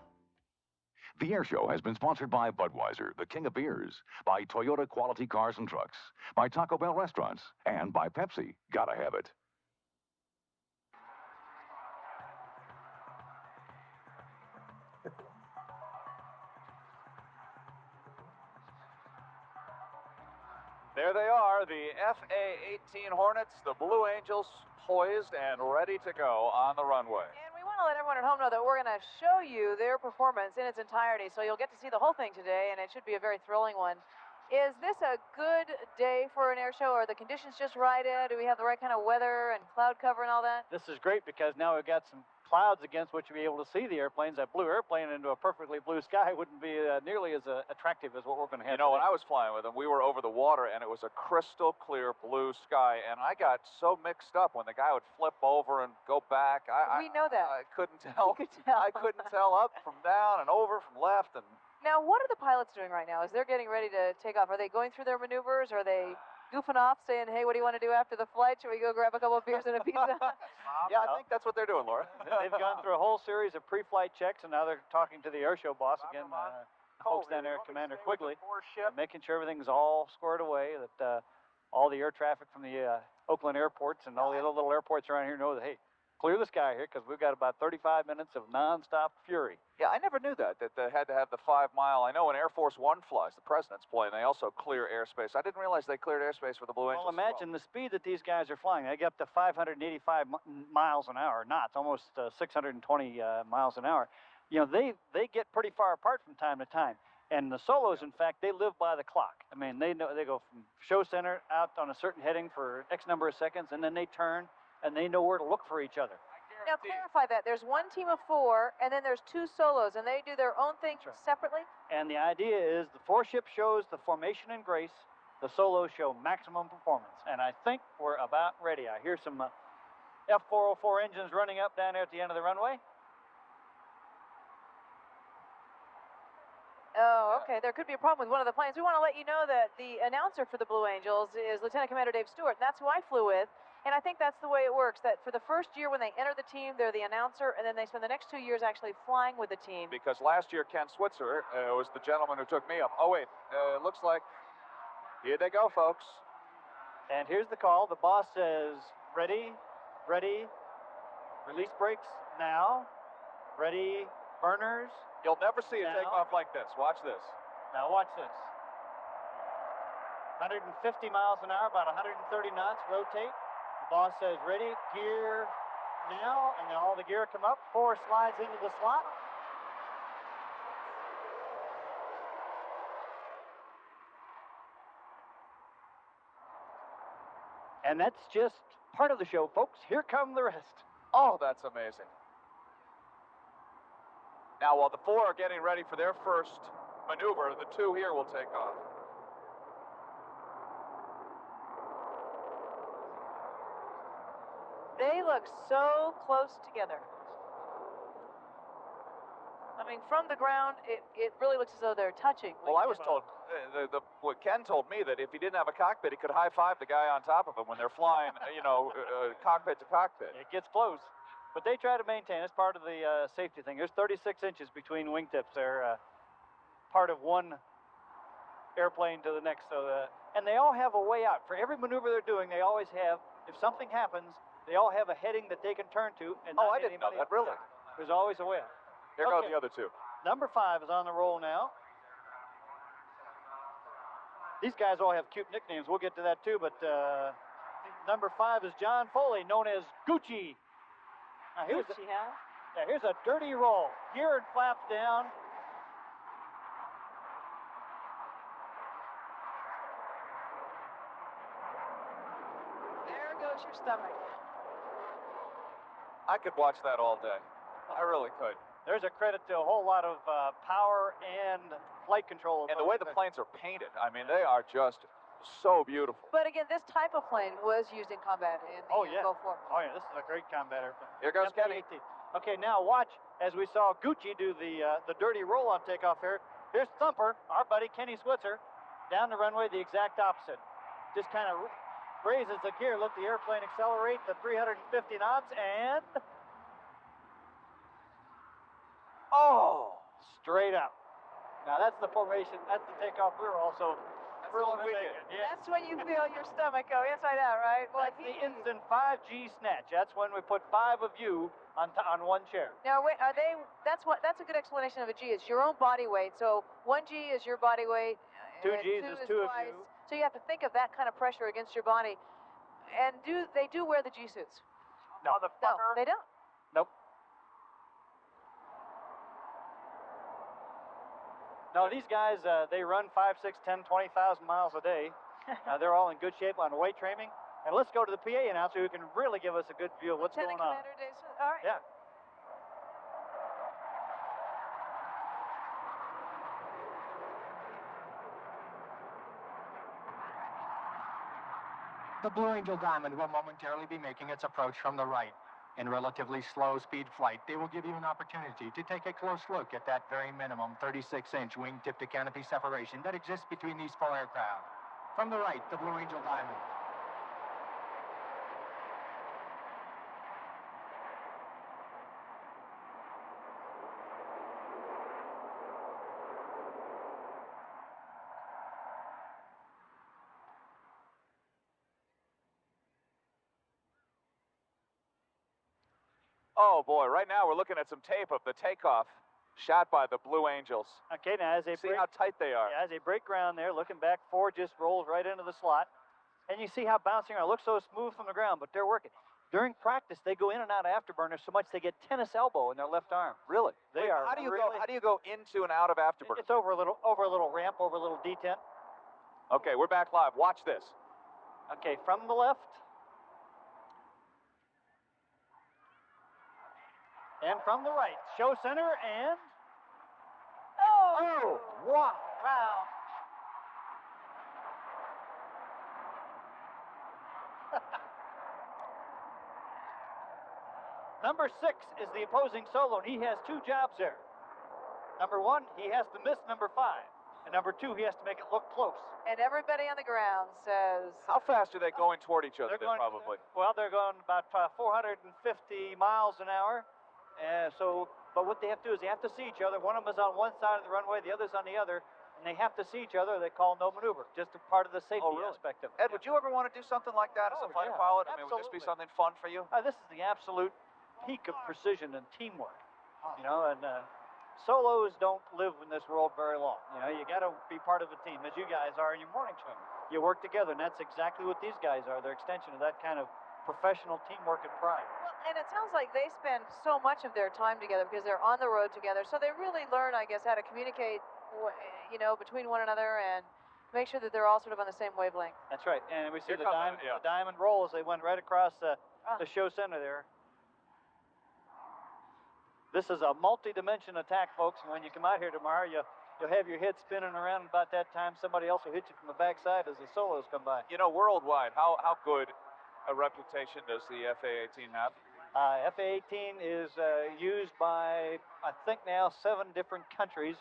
The Air Show has been sponsored by Budweiser, the king of beers, by Toyota Quality Cars and Trucks, by Taco Bell Restaurants, and by Pepsi. Gotta have it. There they are, the FA-18 Hornets, the Blue Angels, poised and ready to go on the runway. And we want to let everyone at home know that we're going to show you their performance in its entirety, so you'll get to see the whole thing today, and it should be a very thrilling one. Is this a good day for an air show? Are the conditions just right, Ed? Do we have the right kind of weather and cloud cover and all that? This is great because now we've got some clouds against which you'll be able to see the airplanes. That blue airplane into a perfectly blue sky wouldn't be nearly as attractive as what we're going to have You know, today. when I was flying with them, we were over the water, and it was a crystal clear blue sky, and I got so mixed up when the guy would flip over and go back. We know that. I couldn't tell. You could tell. I couldn't tell up from down and over from left. And Now, what are the pilots doing right now as they're getting ready to take off? Are they going through their maneuvers? Are they goofing off, saying, hey, what do you want to do after the flight? Should we go grab a couple of beers and a pizza? Yeah, I think that's what they're doing, Laura. They've gone through a whole series of pre-flight checks, and now they're talking to the air show boss again, folks down there, Commander Quigley, making sure everything's all squared away, that all the air traffic from the Oakland airports and all the other little airports around here know that, hey, clear the sky here because we've got about 35 minutes of nonstop fury. Yeah, I never knew that they had to have the 5 mile. I know when Air Force One flies, the president's plane, they also clear airspace. I didn't realize they cleared airspace for the Blue Angels. Well, imagine the speed that these guys are flying. They get up to 585 miles an hour, knots, almost 620 miles an hour. You know, they get pretty far apart from time to time. And the solos, in fact, they live by the clock. I mean, they go from show center out on a certain heading for X number of seconds, and then they turn, and they know where to look for each other. Now, clarify that. There's one team of 4, and then there's 2 solos, and they do their own thing separately? And the idea is the 4-ship shows the formation and grace. The solos show maximum performance. And I think we're about ready. I hear some F404 engines running up down there at the end of the runway. Oh, okay. There could be a problem with one of the planes. We want to let you know that the announcer for the Blue Angels is Lieutenant Commander Dave Stewart. That's who I flew with. And I think that's the way it works, that for the first year when they enter the team, they're the announcer, and then they spend the next 2 years actually flying with the team. Because last year, Ken Switzer was the gentleman who took me up. Oh, wait, looks like here they go, folks. And here's the call. The boss says, ready, ready, release brakes now, ready, burners. You'll never see it take off like this. Watch this. Now watch this. 150 miles an hour, about 130 knots, rotate. The boss says, ready, gear now, and then all the gear come up. 4 slides into the slot. And that's just part of the show, folks. Here come the rest. Oh, that's amazing. Now, while the 4 are getting ready for their first maneuver, the 2 here will take off. They look so close together. I mean, from the ground, it really looks as though they're touching. Well, I was told, what Ken told me, that if he didn't have a cockpit, he could high-five the guy on top of him when they're flying, cockpit to cockpit. It gets close. But they try to maintain. It's part of the safety thing. There's 36 inches between wingtips. They're part of one airplane to the next, so And they all have a way out. For every maneuver they're doing, they always have, if something happens, they all have a heading that they can turn to. And I didn't know that, really. There's always a way out. Here go the other two. Number 5 is on the roll now. These guys all have cute nicknames. We'll get to that too, but number 5 is John Foley, known as Gucci. Now here's a dirty roll. Gear and flaps down. There goes your stomach. I could watch that all day. I really could. There's a credit to a whole lot of power and flight control. And the way the planes are painted, I mean, they are just so beautiful. But again, this type of plane was used in combat in the Gulf War. Oh, yeah, this is a great combat airplane. Here goes Kenny. Okay, now watch as we saw Gucci do the dirty roll on takeoff here. Here's Thumper, our buddy Kenny Switzer, down the runway, the exact opposite. Just kind of raises the gear, let the airplane accelerate to 350 knots, and... Oh! Straight up. Now that's the formation, that's the takeoff we were also thrilling to make it. Yeah. That's when you feel your stomach go inside out, right? Well, That's the instant 5G snatch. That's when we put 5 of you on one chair. Now, wait, are they? That's a good explanation of a G. It's your own body weight. So 1 G is your body weight. 2 G's is 2 of you. So you have to think of that kind of pressure against your body. And they do wear the G suits? No, no, they don't. Nope. No, these guys, they run 5, 6, 10, 20,000 miles a day. They're all in good shape on weight training. And let's go to the PA announcer who can really give us a good view of what's going on. All right. Yeah. The Blue Angel Diamond will momentarily be making its approach from the right. In relatively slow speed flight, they will give you an opportunity to take a close look at that very minimum 36-inch wingtip to canopy separation that exists between these 4 aircraft. From the right, the Blue Angel Diamond. Oh, boy, right now we're looking at some tape of the takeoff shot by the Blue Angels. Okay, now as they see how tight they are. Yeah, as they break ground there, looking back, 4 just rolls right into the slot. And you see how bouncing around. It looks so smooth from the ground, but they're working. During practice, they go in and out of afterburners so much they get tennis elbow in their left arm. Really? They are. How do you go into and out of afterburners? It's over a little ramp, over a little detent. Okay, we're back live. Watch this. Okay, from the left. And from the right. Show center and... Oh! Wow. Wow. Number 6 is the opposing solo, and he has 2 jobs there. Number 1, he has to miss number 5. And number 2, he has to make it look close. And everybody on the ground says... How fast are they going toward each other, probably? Well, they're going about 450 miles an hour. But what they have to do is they have to see each other. One of them is on one side of the runway, the other's on the other. And they have to see each other. They call no maneuver, just a part of the safety aspect of it. Ed, would you ever want to do something like that as a fighter pilot? I mean, would this be something fun for you? This is the absolute peak of precision and teamwork. You know, and solos don't live in this world very long. You know, you got to be part of a team, as you guys are in your morning swim. You work together, and that's exactly what these guys are. They're extension of that kind of professional teamwork and pride. Well, and it sounds like they spend so much of their time together because they're on the road together. So they really learn, I guess, how to communicate, you know, between one another and make sure that they're all sort of on the same wavelength. That's right. And we see the diamond roll as they went right across the show center there. This is a multi-dimension attack, folks. And when you come out here tomorrow, you'll have your head spinning around. About that time, somebody else will hit you from the backside as the solos come by. You know, worldwide, how good a reputation does the FA-18 have? FA-18 is used by, I think now, 7 different countries,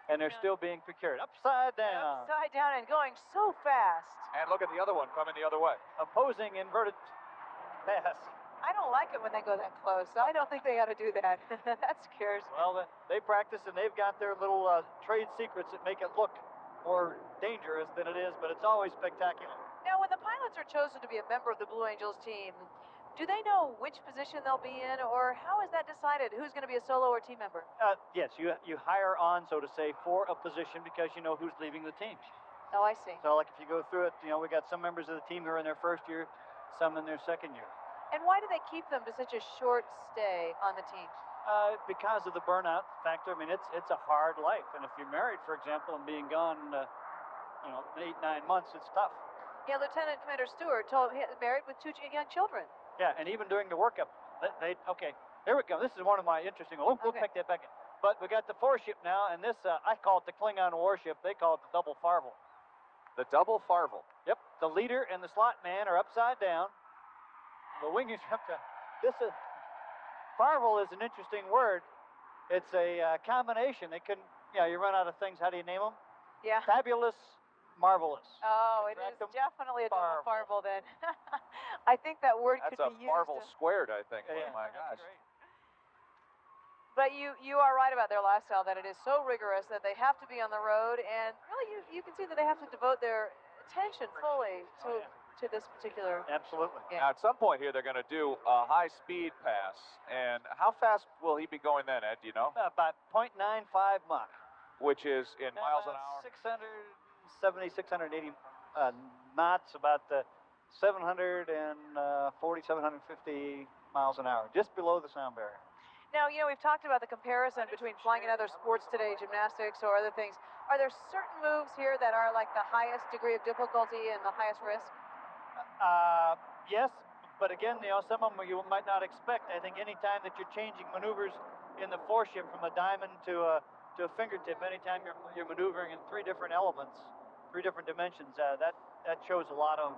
and they're still being procured. Upside down. Upside down and going so fast. And look at the other one coming the other way. Opposing inverted pass. I don't like it when they go that close. I don't think they ought to do that. That scares me. Well, they practice, and they've got their little trade secrets that make it look more dangerous than it is, but it's always spectacular. Now, when the pilots are chosen to be a member of the Blue Angels team, do they know which position they'll be in, or how is that decided? Who's going to be a solo or team member? Yes, you hire on, so to say, for a position because you know who's leaving the team. Oh, I see. So, like, if you go through it, you know, we got some members of the team who are in their first year, some in their second year. And why do they keep them to such a short stay on the team? Because of the burnout factor. I mean, it's a hard life, and if you're married, for example, and being gone, 8-9 months, it's tough. Yeah, Lieutenant Commander Stewart married with 2 young children. Yeah, and even during the workup, okay, here we go. This is one of my interesting. We'll pick that back in. But we got the 4-ship now, and this I call it the Klingon warship. They call it the double Farvel. The double Farvel. Yep. The leader and the slot man are upside down. The wing is up to. Farvel is an interesting word. It's a combination. They couldn't. You run out of things. How do you name them? Yeah. Fabulous, marvelous. Oh, it is definitely a double Farvel then. I think that word could be used. That's a Farvel squared, I think. Yeah, oh my gosh. great. But you are right about their lifestyle, that it is so rigorous that they have to be on the road, and really you can see that they have to devote their attention fully to this particular. Absolutely. Game. Now, at some point here, they're going to do a high-speed pass, and how fast will he be going then, Ed? Do you know? About 0.95 Mach. Which is in miles an hour? 670, 680 knots, about 740, 750 miles an hour, just below the sound barrier. Now, we've talked about the comparison between flying in other sports today, gymnastics or other things. Are there certain moves here that are like the highest degree of difficulty and the highest risk? Yes, but again, some of them you might not expect. I think any time that you're changing maneuvers in the 4-ship from a diamond to a fingertip, anytime you're maneuvering in 3 different elements, 3 different dimensions, that shows a lot of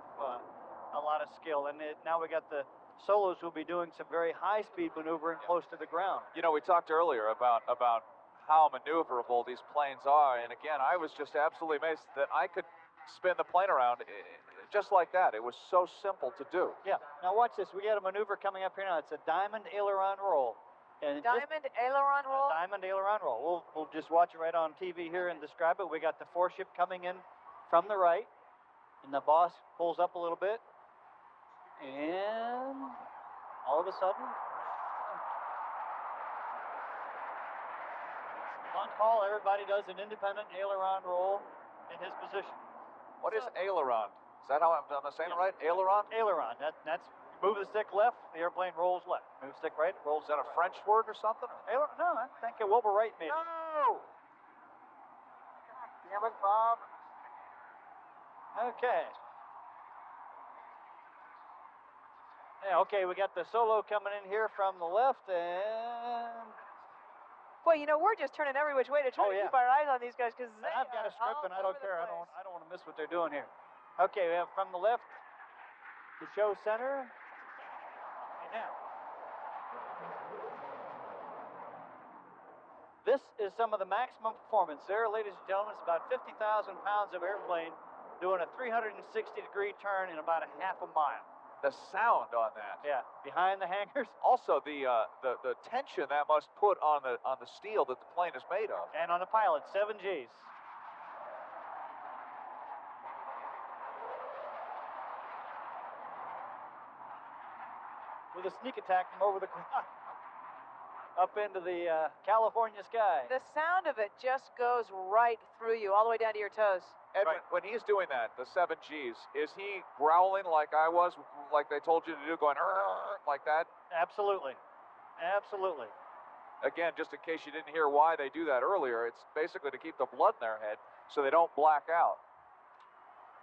skill. And now we got the solos who'll be doing some very high-speed maneuvering close to the ground. We talked earlier about how maneuverable these planes are, and again, I was just absolutely amazed that I could spin the plane around just like that. It was so simple to do. Yeah. Now watch this. We got a maneuver coming up here now. It's a diamond aileron roll. And diamond aileron roll? Diamond aileron roll. We'll just watch it right on TV here and describe it. We got the 4-ship coming in from the right, and the boss pulls up a little bit, and all of a sudden, on call, everybody does an independent aileron roll in his position. What is aileron? Is that how I'm saying it right? Aileron? Aileron. That's move the stick left, the airplane rolls left. Move stick right, it rolls. Is that a French word or something? Aileron? No, I think Wilbur Wright made it. No! Damn it, Bob. Okay. Yeah, okay, we got the solo coming in here from the left, and boy, we're just turning every which way to try to keep our eyes on these guys because I've got a script and I don't care. I don't want to miss what they're doing here. Okay, we have from the left the show center. And now, this is some of the maximum performance. There, ladies and gentlemen, it's about 50,000 pounds of airplane doing a 360-degree turn in about a half a mile. The sound on that. Yeah, behind the hangars. Also, the tension that must put on the steel that the plane is made of. And on the pilot, 7 Gs. With a sneak attack from over the up into the California sky. The sound of it just goes right through you, all the way down to your toes. Ed, when he's doing that, the 7 Gs, is he growling like I was, like they told you to do, going like that? Absolutely. Absolutely. Again, just in case you didn't hear why they do that earlier, it's basically to keep the blood in their head so they don't black out.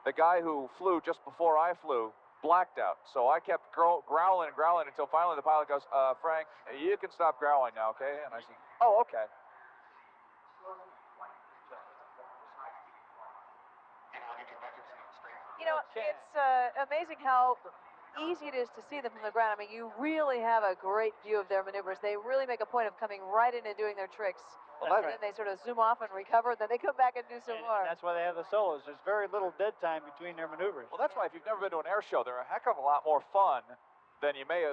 The guy who flew just before I flew blacked out, so I kept growling and growling until finally the pilot goes, Frank, you can stop growling now, okay? And I said, oh, okay. It's amazing how easy it is to see them from the ground. I mean, you really have a great view of their maneuvers. They really make a point of coming right in and doing their tricks. Well, and then they sort of zoom off and recover, and then they come back and do some more. And that's why they have the solos. There's very little dead time between their maneuvers. Well, that's why if you've never been to an air show, they're a heck of a lot more fun than you may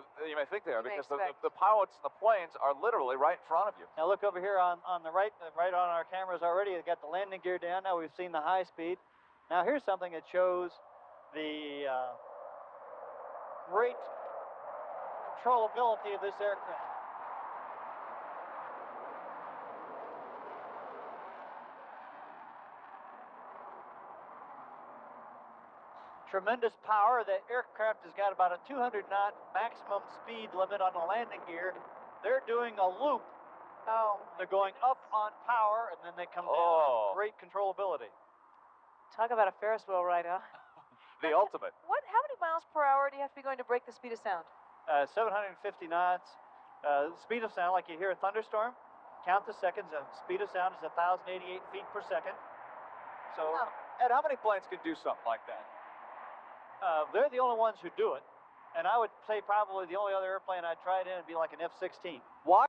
think they are, because the pilots and the planes are literally right in front of you. Now look over here on the right on our cameras already. They've got the landing gear down. Now we've seen the high speed. Now here's something that shows the great controllability of this aircraft. Tremendous power. The aircraft has got about a 200-knot maximum speed limit on the landing gear. They're doing a loop. Oh. They're going up on power, and then they come down. Great controllability. Talk about a Ferris wheel ride, huh? The ultimate. How many miles per hour do you have to be going to break the speed of sound? 750 knots. Speed of sound, like you hear a thunderstorm. Count the seconds. Speed of sound is 1,088 feet per second. So, Ed, how many planes can do something like that? They're the only ones who do it. And I would say probably the only other airplane I'd try it in would be like an F-16. Why?